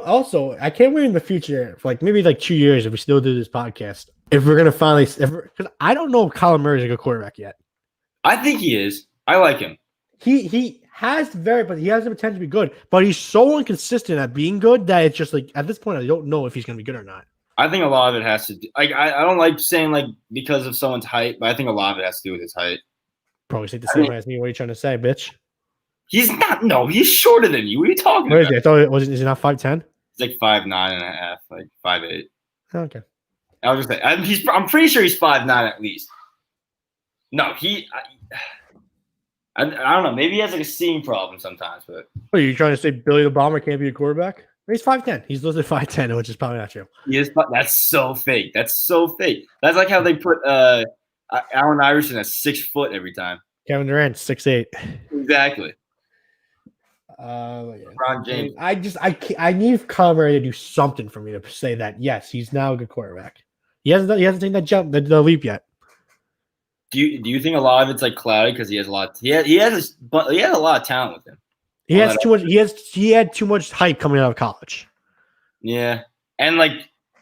also, I can't wait in the future, for maybe 2 years, if we still do this podcast, if we're gonna finally, because I don't know if Kyler Murray's a good quarterback yet. I think he is. I like him. He has but he has the potential to be good, but he's so inconsistent at being good that it's just at this point I don't know if he's gonna be good or not. I think a lot of it has to do. I don't like saying because of someone's height, but I think a lot of it has to do with his height. Probably say the same as me. What are you trying to say, bitch? He's not. No, he's shorter than you. What are you talking Where is about? he? I thought is he not 5'10"? He's 5'9.5", 5'8". Okay. I was just saying. I'm pretty sure he's 5'9" at least. No, I don't know. Maybe he has a seeing problem sometimes, but What are you trying to say? Billy the Bomber can't be a quarterback? He's 5'10". He's listed 5'10", which is probably not true. he is. That's so fake. That's so fake. That's like how they put Allen Iverson at 6 foot every time. Kevin Durant 6'8". Exactly. Yeah. LeBron James. I need Kyler Murray to do something for me to say that yes, he's now a good quarterback. He hasn't taken that jump, the leap yet. Do you think a lot of it's cloudy because he has a lot? He has a lot of talent with him. He has too much. He had too much hype coming out of college. Yeah, and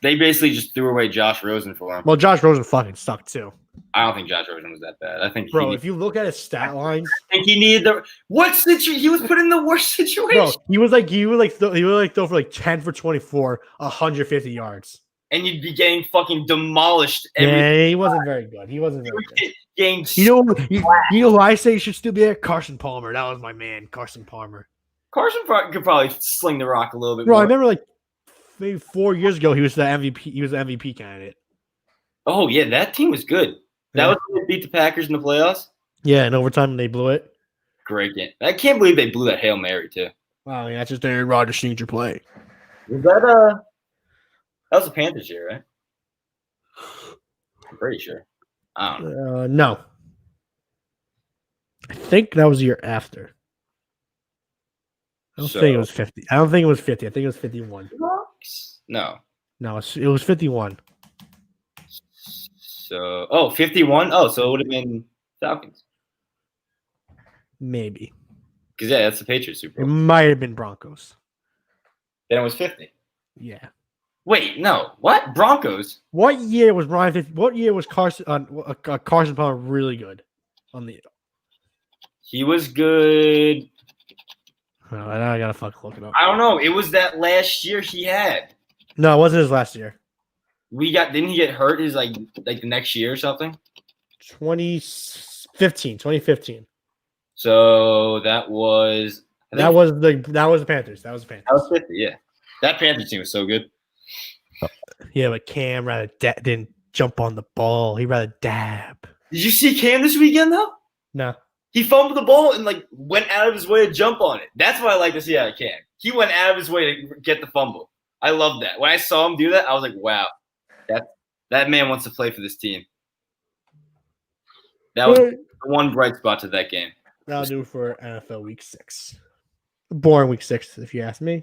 they basically just threw away Josh Rosen for him. Well, Josh Rosen fucking sucked too. I don't think Josh Rosen was that bad. I think If you look at his stat lines, I think he needed he was put in the worst situation. bro, he would throw for 10 for 24, 150 yards. And you'd be getting fucking demolished. Yeah, he wasn't very good. He wasn't very good. Getting You know who I say he should still be there? Carson Palmer. That was my man, Carson Palmer. Carson could probably sling the rock a little bit Bro, more. I remember maybe 4 years ago he was the MVP. He was the MVP candidate. Oh yeah, that team was good. That was when they beat the Packers in the playoffs. Yeah, in overtime they blew it. Great game. I can't believe they blew that Hail Mary too. Wow, that's just Aaron Rodgers' signature play. Was that was the Panthers year, right? I'm pretty sure. I don't know. No. I think that was the year after. I don't think it was 50. I don't think it was 50. I think it was 51. No. No, it was 51. So 51? Oh, so it would have been Falcons. Maybe. Because that's the Patriots Super It Bowl. might have been Broncos. Then it was 50. Yeah. Wait, no. What? Broncos? What year was Carson Palmer really good? He was good. Oh, I gotta fucking look it up. I don't know. It was that last year he had. No, it wasn't his last year. Didn't he get hurt his the next year or something? 2015. So that was That was the Panthers. That was the Panthers. That was 50, yeah. That Panthers team was so good. Yeah, but Cam rather didn't jump on the ball. He rather dab. Did you see Cam this weekend though? No. He fumbled the ball and went out of his way to jump on it. That's what I like to see out of Cam. He went out of his way to get the fumble. I love that. When I saw him do that, I was like, wow, that man wants to play for this team. That was the one bright spot to that game. That'll do for NFL Week 6. Boring Week 6, if you ask me.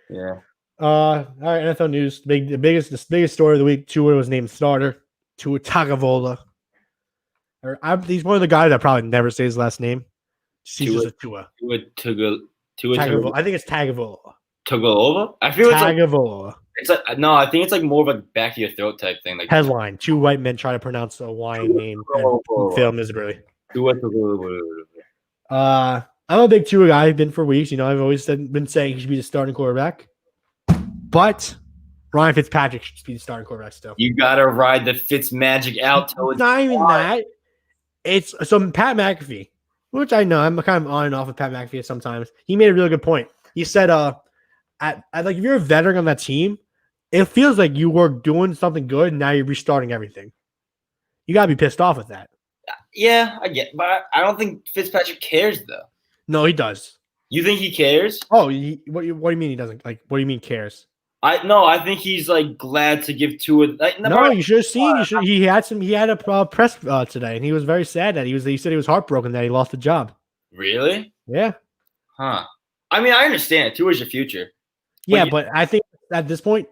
Yeah. All right, NFL news. The biggest story of the week. Tua was named starter. Tua Tagovailoa. He's one of the guys that probably never say his last name. He's just a Tua. Tagovailoa. I think it's Tagovailoa. Tagovailoa? I feel Tagovailoa. it's no. I think it's more of a back of your throat type thing. Headline: 2 white men try to pronounce a Hawaiian name and fail miserably. I'm a big Tua guy. I've been for weeks. I've always been saying he should be the starting quarterback. But Ryan Fitzpatrick should be the starting quarterback still. You gotta ride the Fitz magic out till It's not even that. It's some Pat McAfee, which I know I'm kind of on and off with Pat McAfee sometimes. He made a really good point. He said, if you're a veteran on that team, it feels like you were doing something good and now you're restarting everything. You gotta be pissed off with that. Yeah, I get, but I don't think Fitzpatrick cares though. No, he does. You think he cares? Oh, what do you mean he doesn't? What do you mean cares? I think he's glad to give Tua. No, you should have seen. He had a press today, and he was very sad that he said he was heartbroken that he lost the job. Really? Yeah. Huh. I mean, I understand. Tua's your future. Yeah, but I think at this point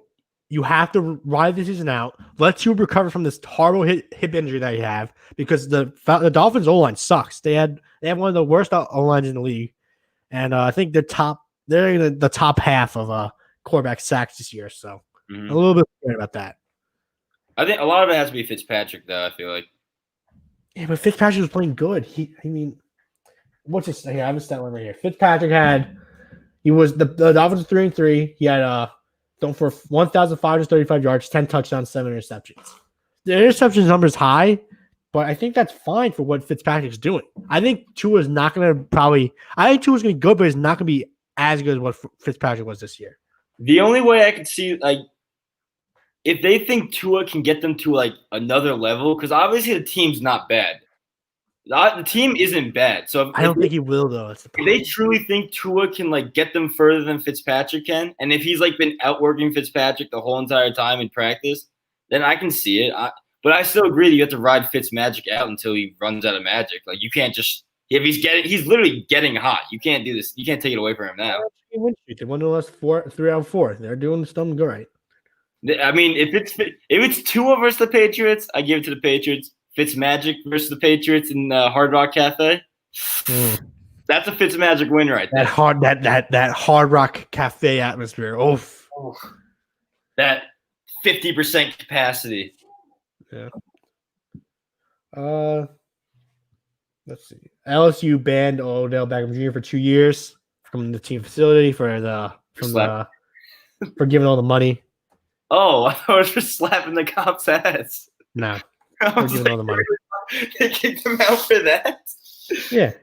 you have to ride the season out. Let Tua recover from this horrible hip injury that you have, because the Dolphins O line sucks. They have one of the worst O lines in the league. and I think they're in the top half of quarterback sacks this year. So Mhm. a little bit scared about that. I think a lot of it has to be Fitzpatrick, though. I feel like. Yeah, but Fitzpatrick was playing good. What's his? Here, I have a stat line right here. Fitzpatrick was the Dolphins 3-3. He had thrown for 1,535 yards, 10 touchdowns, 7 interceptions. The interceptions number is high, but I think that's fine for what Fitzpatrick's doing. I think Tua's not going to probably. I think Tua's going to be good, but he's not going to be as good as what Fitzpatrick was this year. The only way I could see, like, if they think Tua can get them to like another level, because obviously the team's not bad. The team isn't bad. So I don't think he will though. That's the if problem. they truly think Tua can like get them further than Fitzpatrick can, and if he's like been outworking Fitzpatrick the whole entire time in practice, then I can see it. But I still agree that you have to ride Fitzmagic out until he runs out of magic. Like you can't just he's literally getting hot. You can't do this. You can't take it away from him now. They won the last 3 out of 4. They're doing something good, right? I mean, if it's Tua versus the Patriots, I give it to the Patriots. Fitzmagic versus the Patriots in Hard Rock Cafe. That's a Fitzmagic win right there. That Hard Rock Cafe atmosphere. Oof. That 50% capacity. Yeah. Let's see. LSU banned Odell Beckham Jr. for 2 years from the team facility for giving all the money. Oh, I thought it was for slapping the cop's ass. No, I for was giving like, all the money. they kicked him out for that. Yeah.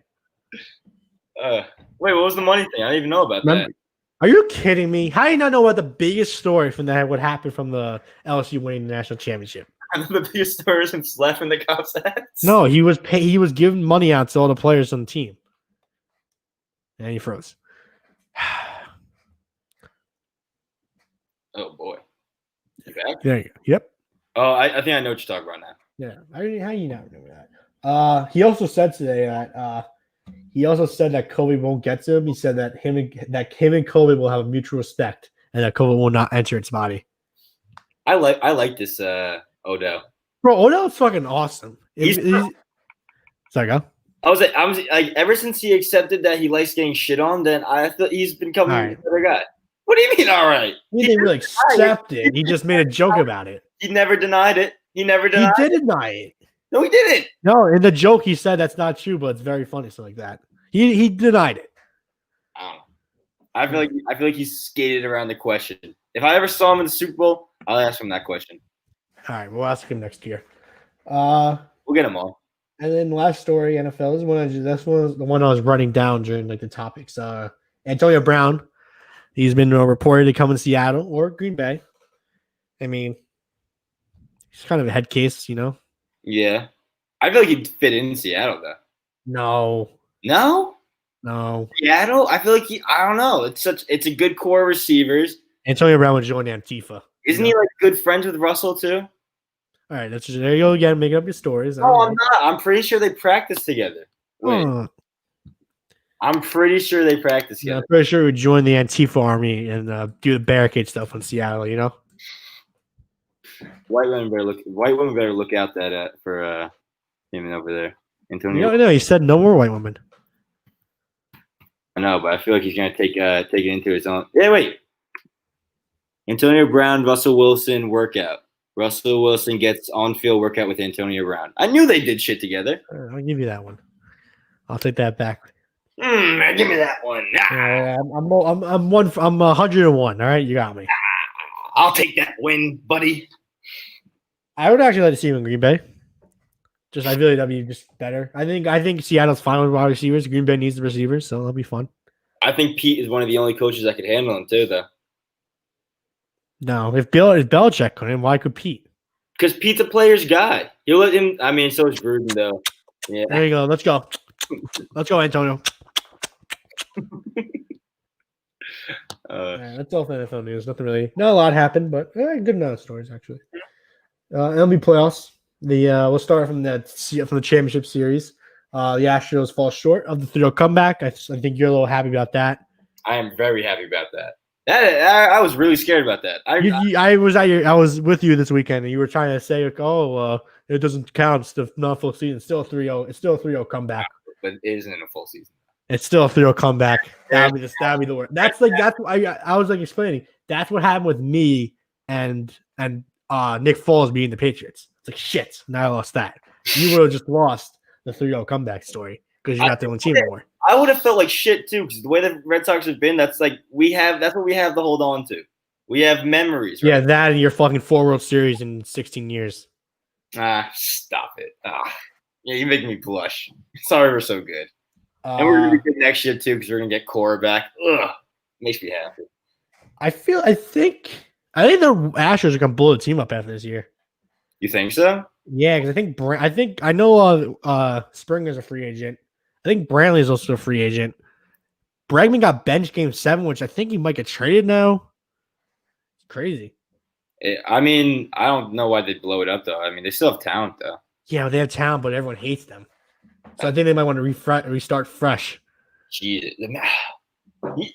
Wait, what was the money thing? I didn't even know about that. Are you kidding me? How do you not know what the biggest story from that? What happened from the LSU winning the national championship? The biggest story is him slapping the cop's ass. No, he was giving money out to all the players on the team, and he froze. Oh boy. You back? There you go. Yep. Oh, I think I know what you're talking about now. Yeah. How do you not remember that? He also said today that Kobe won't get to him. He said that him and Kobe will have mutual respect, and that Kobe will not enter its body. I like this Odell. Bro, Odell's fucking awesome. Sorry, go. I was like, ever since he accepted that he likes getting shit on, then I thought he's becoming a better guy. What do you mean, all right? He didn't really accept it. He just made a joke about it. He never denied it. He did deny it. No, he didn't. No, in the joke he said that's not true, but it's very funny, something like that. He denied it. I don't know. I feel like he's skated around the question. If I ever saw him in the Super Bowl, I'll ask him that question. All right, we'll ask him next year. We'll get them all. And then last story, NFL this was the one I was writing down during like the topics. Antonio Brown, he's been reported to come in Seattle or Green Bay. I mean, he's kind of a head case, you know. Yeah, I feel like he'd fit in Seattle though. No. Seattle, I feel like I don't know. It's a good core of receivers. Antonio Brown would join Antifa. Isn't he like good friends with Russell too? All right, there you go again, making up your stories. No, I'm not. I'm pretty sure they practice together. Wait, I'm pretty sure they practice together. I'm pretty sure we would join the Antifa army and do the barricade stuff in Seattle. You know, White women better look out for him over there. Antonio. No, he said no more white women. I know, but I feel like he's gonna take it into his own. Yeah, wait. Antonio Brown, Russell Wilson workout. Russell Wilson gets on-field workout with Antonio Brown. I knew they did shit together. I'll give you that one. I'll take that back. Give me that one. I'm 101. All right, you got me. I'll take that win, buddy. I would actually like to see him in Green Bay. I feel like that'd be just better. I think Seattle's fine with wide receivers. Green Bay needs the receivers, so that'll be fun. I think Pete is one of the only coaches that could handle him too, though. No, if Belichick couldn't, why could Pete? Because Pete's a player's guy. He'll let him. I mean, so is Gruden, though. Yeah. There you go. Let's go. Let's go, Antonio. That's all for NFL news. Not a lot happened, but good amount of stories actually. MLB playoffs. We'll start from the championship series. The Astros fall short of the 3-0 comeback. I think you're a little happy about that. I am very happy about that. I was really scared about that. I was with you this weekend, and you were trying to say, like, it doesn't count. It's not full season. It's still a 3-0. It's still a 3-0 comeback. But it isn't a full season. It's still a 3-0 comeback. That'd be the worst. That's what I was like explaining. That's what happened with me and Nick Foles beating the Patriots. It's like shit. Now I lost that. You would have just lost the 3-0 comeback story because you're not the only team anymore. I would have felt like shit too because the way the Red Sox have been, that's what we have to hold on to. We have memories. Right? Yeah, that and your fucking 4 World Series in 16 years. Stop it. Yeah, you make me blush. Sorry, we're so good. And we're gonna be good next year too because we're gonna get Cora back. Ugh, makes me happy. I think the Astros are gonna blow the team up after this year. You think so? Yeah, because I know Springer's a free agent. I think Brantley is also a free agent. Bregman got benched game 7, which I think he might get traded now. It's crazy. I mean, I don't know why they blow it up though. I mean, they still have talent though. Yeah, they have talent, but everyone hates them. So I think they might want to restart fresh. Jeez.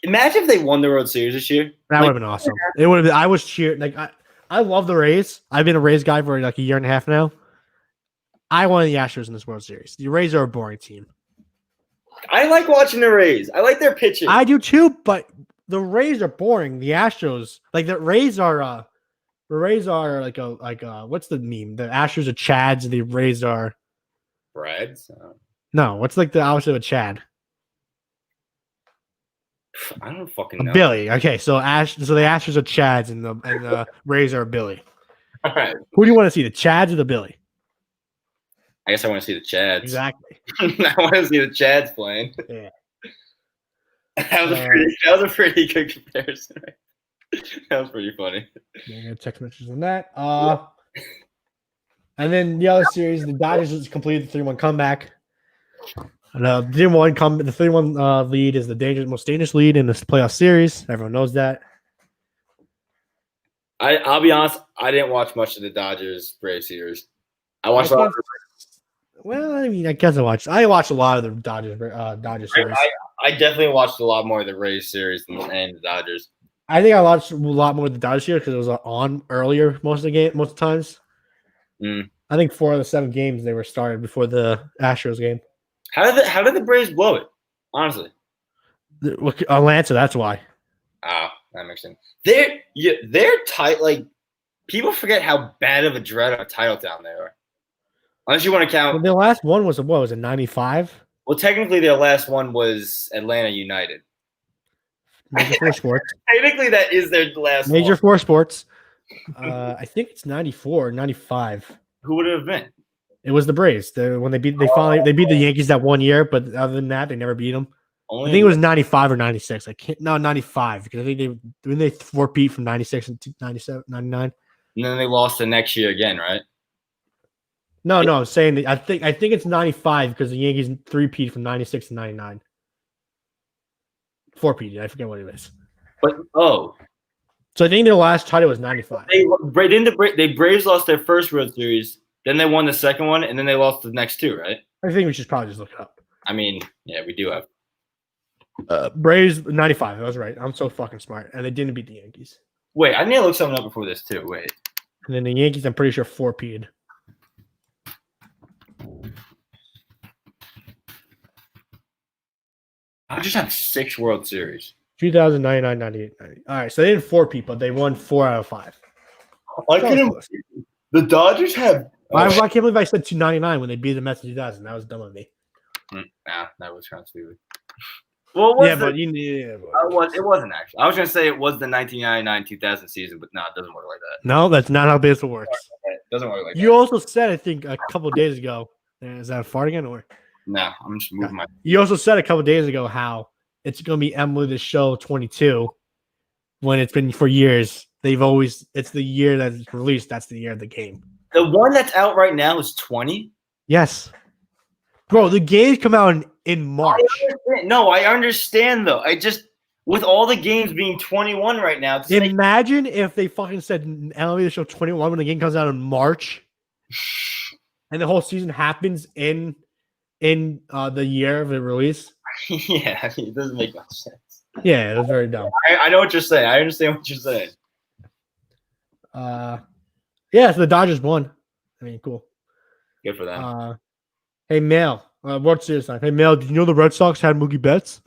Imagine if they won the World Series this year. That would have been awesome. It would have been. I was cheering. I love the Rays. I've been a Rays guy for like a year and a half now. I wanted the Astros in this World Series. The Rays are a boring team. I like watching the Rays. I like their pitching. I do too, but the Rays are boring. The Astros, the Rays are what's the meme? The Astros are Chads, the Rays are Brads. no. What's the opposite of a Chad? I don't fucking know. Billy. Okay, so the Astros are Chads and the Rays are Billy. All right. Who do you want to see, the Chads or the Billy? I guess I want to see the Chads. Exactly. I want to see the Chads playing. Yeah. That was a pretty good comparison. That was pretty funny. Yeah, text messages on that. And then the other series, the Dodgers just completed the 3-1 comeback. The 3-1 lead is the most dangerous lead in this playoff series. Everyone knows that. I'll be honest. I didn't watch much of the Dodgers Braves series. I watched a lot. Well, I mean, I guess I watched a lot of the Dodgers series. I definitely watched a lot more of the Rays series than the Dodgers. I think I watched a lot more of the Dodgers series because it was on earlier most of the times. I think 4 of the 7 games they were started before the Astros game. How did the Braves blow it? Honestly, Atlanta. That's why. Oh, that makes sense. They're tight. Like people forget how bad of a dread of a title town they are. Unless you want to count. Well, their last one was what? Was it 95? Well, technically, their last one was Atlanta United. Major 4 Sports. Technically, that is their last Major one. 4 Sports. I think it's 94 or 95. Who would it have been? It was the Braves. When they beat the Yankees that one year, but other than that, they never beat them. I think it was 95 or 96. 95 because I think they 4-peat from 96 and 97, 99. And then they lost the next year again, right? No, I'm saying that I think it's 95 because the Yankees 3-peat from 96 to 99. 4-peat, I forget what it is. But so I think their last title was 95. The Braves lost their first World Series, then they won the second one, and then they lost the next 2, right? I think we should probably just look it up. I mean, yeah, we do have. Braves 95. I was right. I'm so fucking smart, and they didn't beat the Yankees. Wait, I need to look something up before this too. Wait. And then the Yankees, I'm pretty sure 4-peat. I just have 6 World Series. 2009, 98, 90. All right, so they didn't 4-peat, but they won 4 out of 5. The Dodgers have. I can't believe I said 299 when they beat the Mets in 2000. That was dumb of me. Nah, that was kind of stupid. Well, it wasn't actually. I was gonna say it was the 1999-2000 season, but no, it doesn't work like that. No, that's not how baseball works. It doesn't work like that. You also said, I think, a couple of days ago. Is that a fart again, or? No, I'm just moving my. You also said a couple of days ago how it's gonna be Emily the Show 22. When it's been for years, it's the year that it's released. That's the year of the game. The one that's out right now is 20. Yes, bro. The games come out in March. I understand though. I just with all the games being 21 right now. Imagine if they fucking said MLB The Show 21 when the game comes out in March, and the whole season happens in the year of the release. Yeah, it doesn't make much sense. Yeah, it was very dumb. I know what you're saying. I understand what you're saying. Yeah, so the Dodgers won. I mean, cool. Good for them. Hey, Mel, World Series time. Hey, Mel, did you know the Red Sox had Mookie Betts?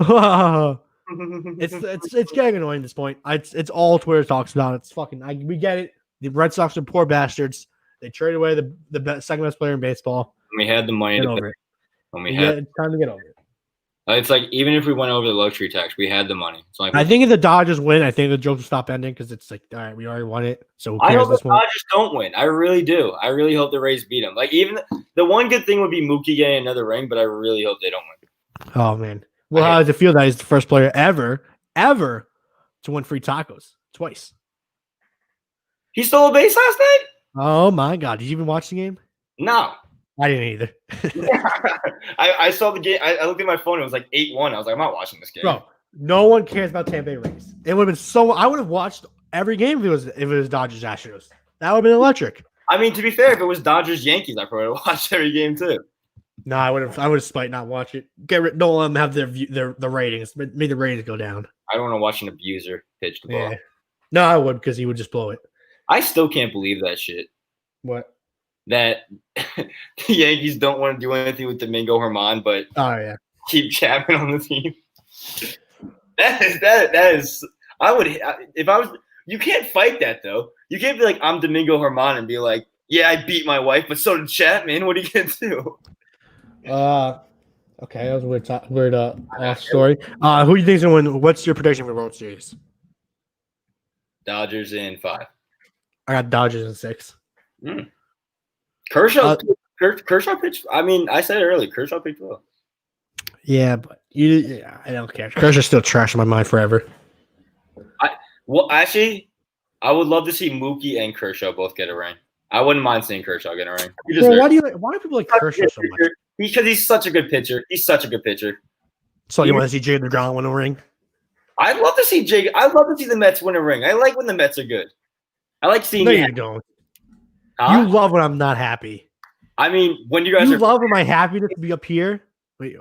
It's getting annoying at this point. It's all Twitter talks about. It's fucking. We get it. The Red Sox are poor bastards. They traded away the second best player in baseball. We had the money Get to over it. when we Yeah, had. it's time to get over it. It's like even if we went over the luxury tax, we had the money. It's like I think if the Dodgers win, I think the jokes will stop ending because it's like, all right, we already won it. So who I cares hope the this one? Dodgers don't win. I really do. I really hope the Rays beat them. Like even the one good thing would be Mookie getting another ring, but I really hope they don't win. Oh man. Well, how does it feel that he's the first player ever to win free tacos twice? He stole a base last night? Oh my god! Did you even watch the game? No. I didn't either. I saw the game. I looked at my phone. It was like 8-1. I was like, I'm not watching this game. Bro, no one cares about Tampa Bay Rays. It would have been so. I would have watched every game if it was Dodgers Astros. That would have been electric. I mean, to be fair, if it was Dodgers Yankees, I probably would have watched every game too. No, I would have spite not watch it. Don't let them have the ratings. Make the ratings go down. I don't want to watch an abuser pitch the ball. Yeah. No, I would because he would just blow it. I still can't believe that shit. What? That the Yankees don't want to do anything with Domingo Germán, but Oh yeah. keep Chapman on the team. That is. I would if I was. You can't fight that though. You can't be like I'm Domingo Germán and be like, yeah, I beat my wife, but so did Chapman. What are you gonna do? Okay, that was a weird off story. Who do you think's gonna win? What's your prediction for the World Series? Dodgers in 5. I got Dodgers in 6. Kershaw pitched. I mean, I said it earlier. Kershaw pitched well. Yeah, but I don't care. Kershaw's still trash in my mind forever. Well, actually, I would love to see Mookie and Kershaw both get a ring. I wouldn't mind seeing Kershaw get a ring. Bro, why do people like Kershaw so much? Because he's such a good pitcher. He's such a good pitcher. So you want to see Jay DeGrom win a ring? I'd love to see the Mets win a ring. I like when the Mets are good. I like seeing. No, it. you don't. Huh? You love when I'm not happy. I mean, when you guys You are, love when my happiness to be up here. Wait,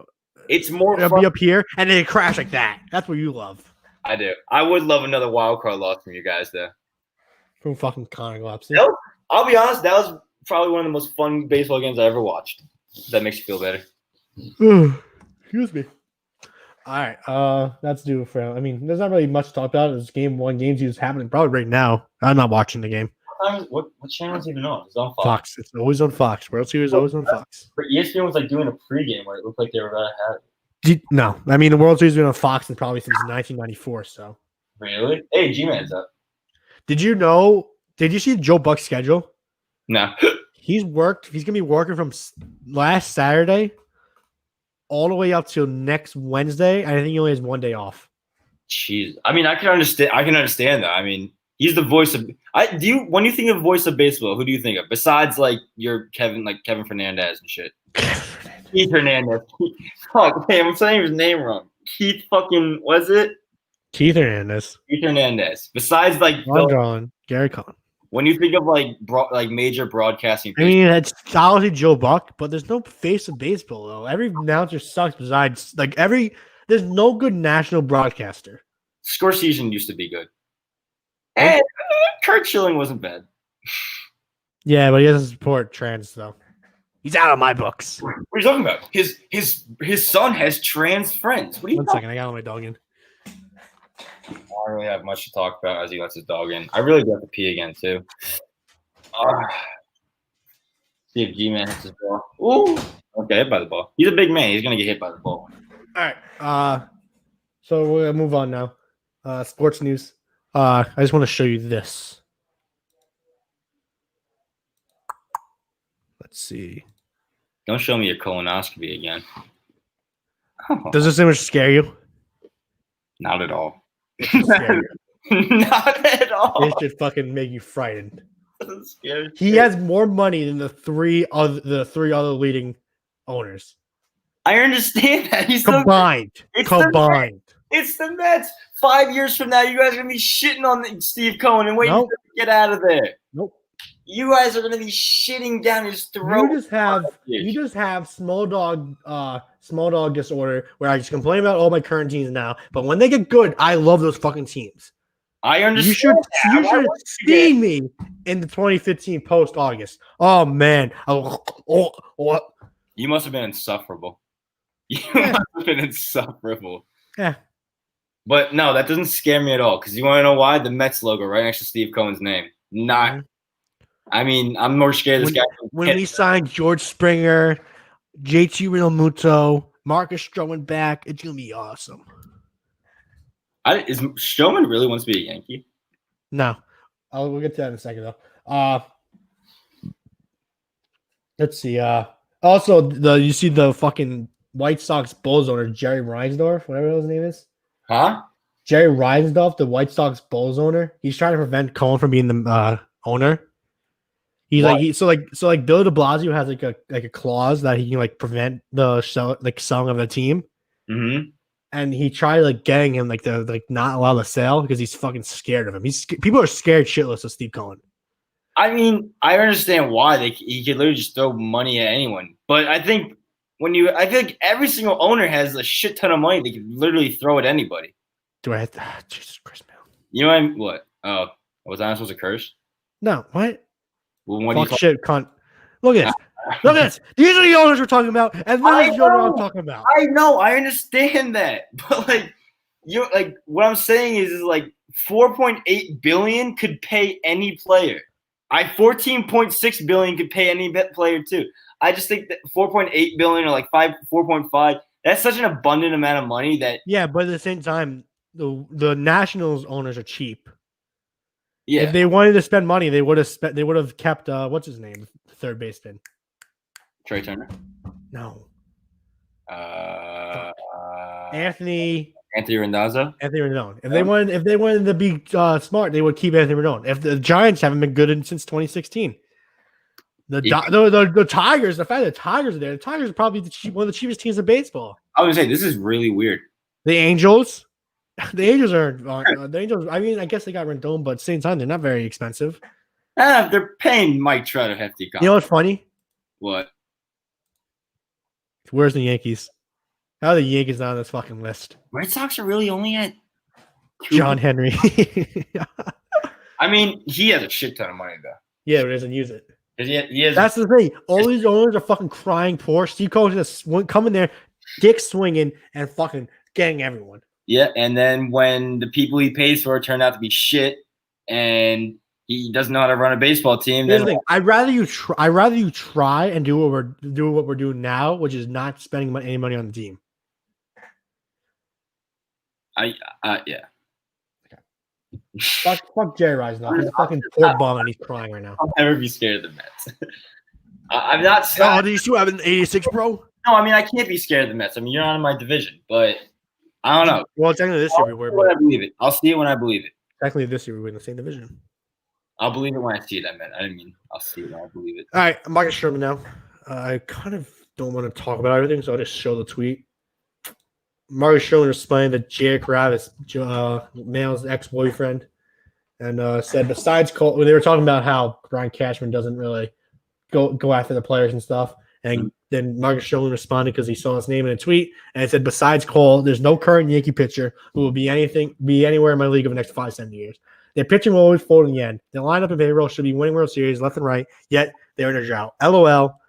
it's more it'll fun. be up here and then it crash like that. That's what you love. I do. I would love another wild card loss from you guys, though. From fucking Connor Glopsy. I'll be honest. That was probably one of the most fun baseball games I ever watched. If that makes you feel better. Excuse me. All right. That's due for. I mean, there's not really much to talk about. It's game 1. Games just happening probably right now. I'm not watching the game. What channel is even on? It's on Fox. Fox. It's always on Fox. World Series is always on Fox. But ESPN was like doing a pregame where it looked like they were about to have it. No, I mean the World Series has been on Fox and probably since 1994. So, Really? Hey, G-Man's up. did you know? Did you see Joe Buck's schedule? No. He's gonna be working from last Saturday all the way up till next Wednesday. I think he only has 1 day off. Jeez. I mean, I can understand that. I mean, he's the voice of. When you think of voice of baseball, who do you think of besides like your Kevin Fernandez and shit? Keith Hernandez. Fuck, hey, I'm saying his name wrong. Keith fucking was it? Keith Hernandez, Keith Hernandez. Besides like Ron Drawn, Gary Cohn. when you think of like major broadcasting, I mean, it's obviously Joe Buck, but there's no face of baseball though. Every announcer sucks. Besides, there's no good national broadcaster. Scorsese used to be good. And Kurt Schilling wasn't bad. Yeah, but he doesn't support trans though. He's out of my books. What are you talking about? His son has trans friends. What are you One talking second, I got my dog in. I don't really have much to talk about as he lets his dog in. I really do have to pee again too. See if G-Man hits his ball. Ooh. Okay, hit by the ball. He's a big man. He's gonna get hit by the ball. All right. So we're gonna move on now. Sports news. I just want to show you this. Let's see. Don't show me your colonoscopy again. Does this image scare you? Not at all. It should scare you. Not at all. It should fucking make you frightened. Doesn't scare He me. has more money than the three other leading owners I understand that. He's still combined. It's Combined. It's the Mets. 5 years from now, you guys are gonna be shitting on Steve Cohen and waiting Nope. for him to get out of there. Nope. You guys are gonna be shitting down his throat. You just have small dog disorder where I just complain about all my current teams now. But when they get good, I love those fucking teams. I understand. You should see me in the 2015 post August. Oh man. You must have been insufferable. You Yeah. must have been insufferable. Yeah. But no, that doesn't scare me at all. Because you want to know why? The Mets logo right next to Steve Cohen's name. Not. Mhm. I mean, I'm more scared of this guy. When we signed George Springer, JT Realmuto, Marcus Stroman back, it's gonna be awesome. Is Stroman really wants to be a Yankee? No, we'll get to that in a second though. Let's see. Also, you see the fucking White Sox Bulls owner Jerry Reinsdorf, whatever his name is. Huh? Jerry Reinsdorf, the White Sox Bulls owner. He's trying to prevent Cohen from being the owner. He's Why? like Bill De Blasio has like a clause that he can like prevent the selling of the team, Mm-hmm. and he tried like getting him to not allow the sale because he's fucking scared of him. People are scared shitless of Steve Cohen. I mean, I understand why he could literally just throw money at anyone. But I think I feel like every single owner has a shit ton of money. They can literally throw at anybody. Do I have to? Jesus Christ, man. You know what? Oh, was I not supposed to curse? No, what? Well, what do you Fuck shit, cunt. Look at this. Look at this. These are the owners we're talking about, and this is the owner I'm talking about. I know, I understand that, but what I'm saying is like 4.8 billion could pay any player. 14.6 billion could pay any player too. I just think that 4.8 billion or like 4.5. That's such an abundant amount of money that. Yeah, but at the same time, the Nationals owners are cheap. Yeah. If they wanted to spend money, they would have kept what's his name, third baseman. Trey Turner. No. Anthony Anthony Randazzo. Rendon. If they wanted to be smart, they would keep Anthony Rendon. If the Giants haven't been good since 2016, the Tigers, the fact that the Tigers are there, the Tigers are probably one of the cheapest teams in baseball. I was gonna say this is really weird. The Angels aren't the Angels. I mean, I guess they got Rendon, but at the same time, they're not very expensive. They're paying Mike Trout a hefty contract. You know what's funny? What? Where's the Yankees? How are the Yankees not on this fucking list? Red Sox are really only at John Henry. I mean, he has a shit ton of money though. Yeah, but he doesn't use it. He has. That's the thing. All these owners are fucking crying poor. Steve Cohen's just come in there, dick swinging, and fucking getting everyone. Yeah, and then when the people he pays for turn out to be shit, and he doesn't know how to run a baseball team, Here's then the thing. I'd rather you try and do what we're doing now, which is not spending any money on the team. Yeah. Fuck Jerry Reinsdorf. He's a fucking poor bum and he's crying right now. I'll never be scared of the Mets. I'm not. Oh, did you see what happened in '86, bro? No, I mean I can't be scared of the Mets. I mean you're not in my division, but I don't know. Well, technically this year we were, When I but believe it, I'll see it when I believe it. technically this year we were in the same division. I'll believe it when I see it. I didn't mean I'll see it when I believe it. All right, I'm Marcus Sherman now. I kind of don't want to talk about everything, so I'll just show the tweet. Marcus Sherman explained that Jay Kravis, Mail's ex-boyfriend, and said besides Cole, when they were talking about how Brian Cashman doesn't really go after the players and stuff, and then Marcus Sherman responded because he saw his name in a tweet, and it said besides Cole, there's no current Yankee pitcher who will be anywhere in my league over the next 5-7 years. Their pitching will always fold in the end. Their lineup and payroll should be winning World Series left and right, yet they're in a drought. LOL.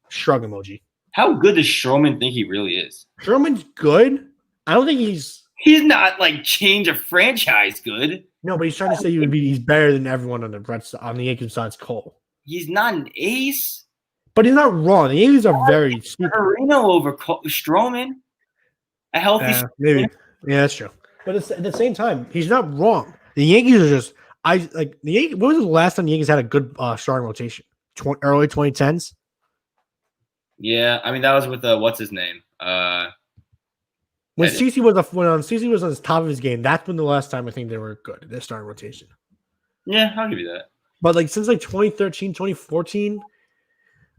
Shrug emoji. How good does Stroman think he really is? Sherman's good. I don't think he's not like change of franchise good. no, but he's trying to say he's better than everyone on the Yankees besides Cole. He's not an ace. But he's not wrong. The Yankees are very stupid. Marino over Stroman. A healthy. Maybe. Yeah, that's true. But at the same time, he's not wrong. The Yankees are just the Yankees. When was the last time the Yankees had a good starting rotation? Early 2010s. Yeah, I mean that was with what's his name? When CeCe was on the top of his game, that's when the last time I think they were good. Their starting rotation. Yeah, I'll give you that. But since 2013, 2014,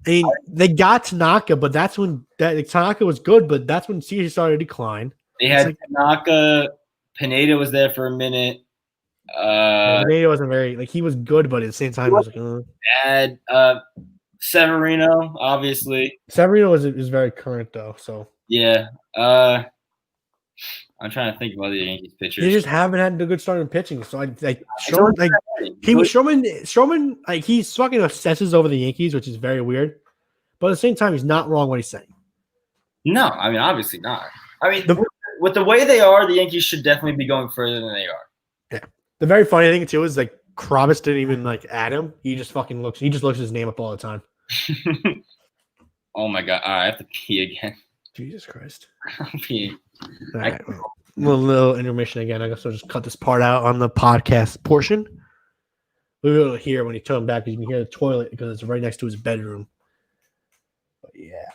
I mean, they got Tanaka, but that's when Tanaka was good, but that's when CeCe started to decline. They had Tanaka. Pineda was there for a minute. Pineda wasn't very he was good, but at the same time, he was Bad. Severino, obviously. Severino is very current though, so yeah. I'm trying to think of other Yankees pitchers. they just haven't had a good starting pitching. So Stroman, he fucking obsesses over the Yankees, which is very weird. But at the same time, he's not wrong what he's saying. No, I mean obviously not. I mean, The- with the way they are, the Yankees should definitely be going further than they are. The very funny thing too is like Krabus didn't even like add him. He just looks his name up all the time. Oh my god! All right, I have to pee again. Jesus Christ. I'm peeing. All right. Well, little intermission again. I guess I'll just cut this part out on the podcast portion. We'll be able to hear when he turned back because you can hear the toilet because it's right next to his bedroom. But yeah.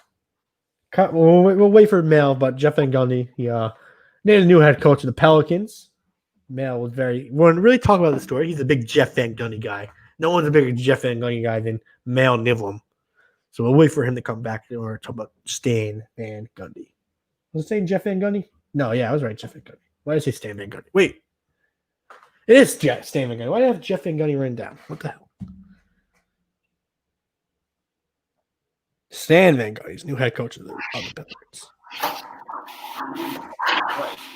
We'll wait for Mel, but Jeff Van Gundy, he named a new head coach of the Pelicans. Mel was we want to really talk about the story. He's a big Jeff Van Gundy guy. No one's a bigger Jeff Van Gundy guy than Mel Nivlin. So we'll wait for him to come back or talk about Stan Van Gundy. Was it saying Jeff Van Gundy? No, yeah, I was right, Jeff Van Gundy. Why did I say Stan Van Gundy? Wait. It is Stan Van Gundy. Why did I have Jeff Van Gundy written down? What the hell? Stan Van Gundy's new head coach of the Pelicans.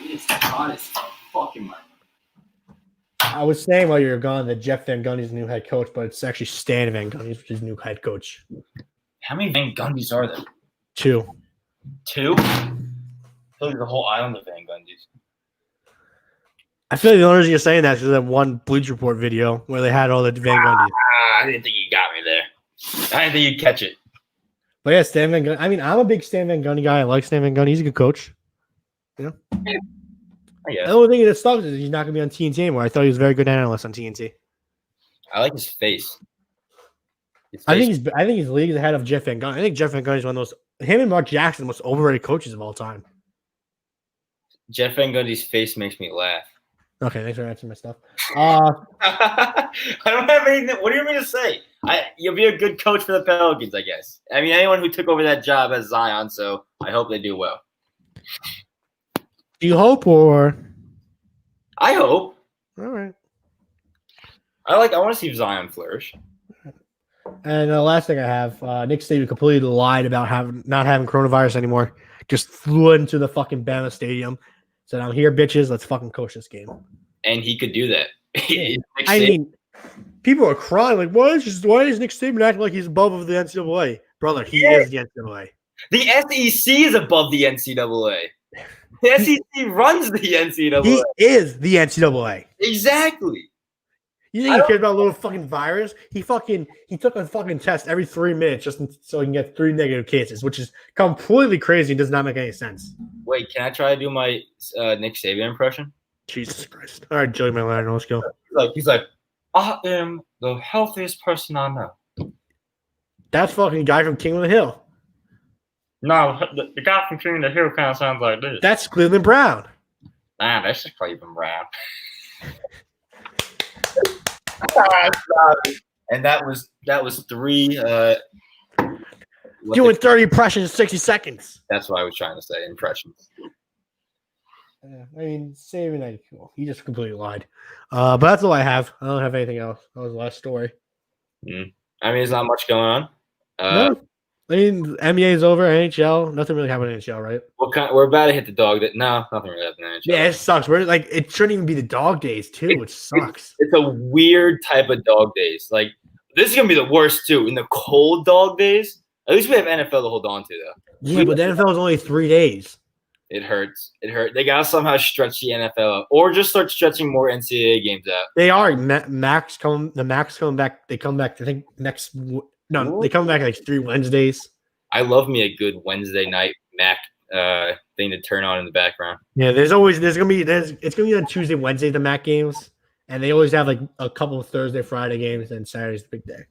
It's hot as fucking my. I was saying while you were gone that Jeff Van Gundy's the new head coach, but it's actually Stan Van Gundy's, which is new head coach. How many Van Gundys are there? 2. 2? I feel like the whole island of Van Gundys. I feel like the only reason you're saying that is that one Bleach Report video where they had all the Van Gundys. I didn't think you got me there. I didn't think you'd catch it. But yeah, Stan Van Gundy. I mean, I'm a big Stan Van Gundy guy. I like Stan Van Gundy. He's a good coach. You know? I guess. The only thing that sucks is he's not going to be on TNT anymore. I thought he was a very good analyst on TNT. I like his face. I think he's leagues ahead of Jeff Van Gundy. I think Jeff Van Gundy is one of those. Him and Mark Jackson, the most overrated coaches of all time. Jeff Van Gundy's face makes me laugh. Okay, thanks for answering my stuff. I don't have anything. What do you want me to say? You'll be a good coach for the Pelicans, I guess. I mean, anyone who took over that job has Zion, so I hope they do well. Do you hope or? I hope. All right. I want to see Zion flourish. And the last thing I have, Nick Saban completely lied about not having coronavirus anymore. Just flew into the fucking Bama Stadium. Said, "I'm here, bitches. Let's fucking coach this game." And he could do that. I mean, people are crying like, why is Nick Saban acting like he's above the NCAA? Brother, he is the NCAA. The SEC is above the NCAA. The SEC runs the NCAA. He is the NCAA. Exactly. You think he cares about a little fucking virus? He took a fucking test every 3 minutes just so he can get 3 negative cases, which is completely crazy and does not make any sense. Wait, can I try to do my Nick Saban impression? Jesus Christ. All right, Joey Malone, let's go. He's like, I am the healthiest person I know. That's fucking guy from King of the Hill. No, the guy from King of the Hill kind of sounds like this. That's Cleveland Brown. Nah, that's just Cleveland Brown. And that was 3. Doing 30 impressions in 60 seconds. That's what I was trying to say. Impressions. Yeah, I mean, Saban, cool. He just completely lied. But that's all I have. I don't have anything else. That was the last story. I mean, there's not much going on. No. I mean, NBA is over. NHL, nothing really happened in NHL, right? We're about to hit the dog. No, nothing really happened in NHL. Yeah, it sucks. It shouldn't even be the dog days too, which sucks. It's a weird type of dog days. Like this is gonna be the worst too. In the cold dog days, at least we have NFL to hold on to though. Yeah, but the NFL is only 3 days. It hurts. They gotta somehow stretch the NFL out, or just start stretching more NCAA games out. They are. Max coming back. They come back. I think next. No, they come back like 3 Wednesdays. I love me a good Wednesday night Mac thing to turn on in the background. Yeah, it's gonna be on Tuesday, Wednesday the Mac games, and they always have like a couple of Thursday, Friday games, and Saturday's the big day.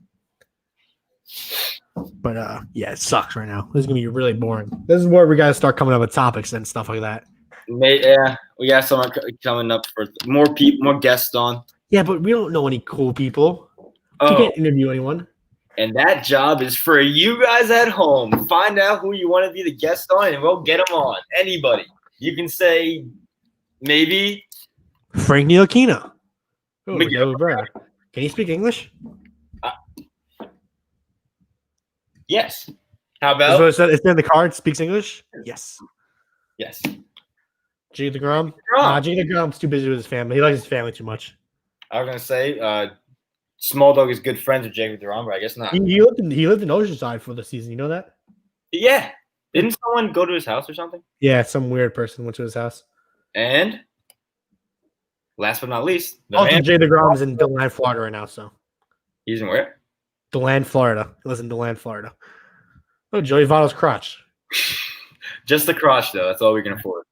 But yeah, it sucks right now. This is gonna be really boring. This is where we gotta start coming up with topics and stuff like that. Yeah, we got someone coming up for more guests on. Yeah, but we don't know any cool people. Oh. You can't interview anyone. And that job is for you guys at home. Find out who you want to be the guest on, and we'll get them on. Anybody. You can say maybe Frank Ntilikina. Oh, Miguel. Can you speak English? Yes. How Is about? what it said. It's in the card. Speaks English. Yes. Yes. Jake DeGrom. DeGrom. Jake DeGrom's too busy with his family. He likes his family too much. I was gonna say, Small Dog is good friends with Jacob DeGrom, but I guess not. He lived in Oceanside for the season. You know that? Yeah. Didn't someone go to his house or something? Yeah, some weird person went to his house. And last but not least, the Also, man. Jay DeGrom is in DeLand, Florida right now. So He's in where? DeLand, Florida. He lives in DeLand, Florida. Oh, Joey Votto's crotch. Just the crotch, though. That's all we can afford.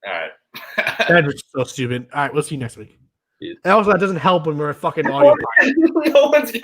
All right. That was so stupid. All right, we'll see you next week. Yeah. And also, that doesn't help when we're a fucking audio. No one's gonna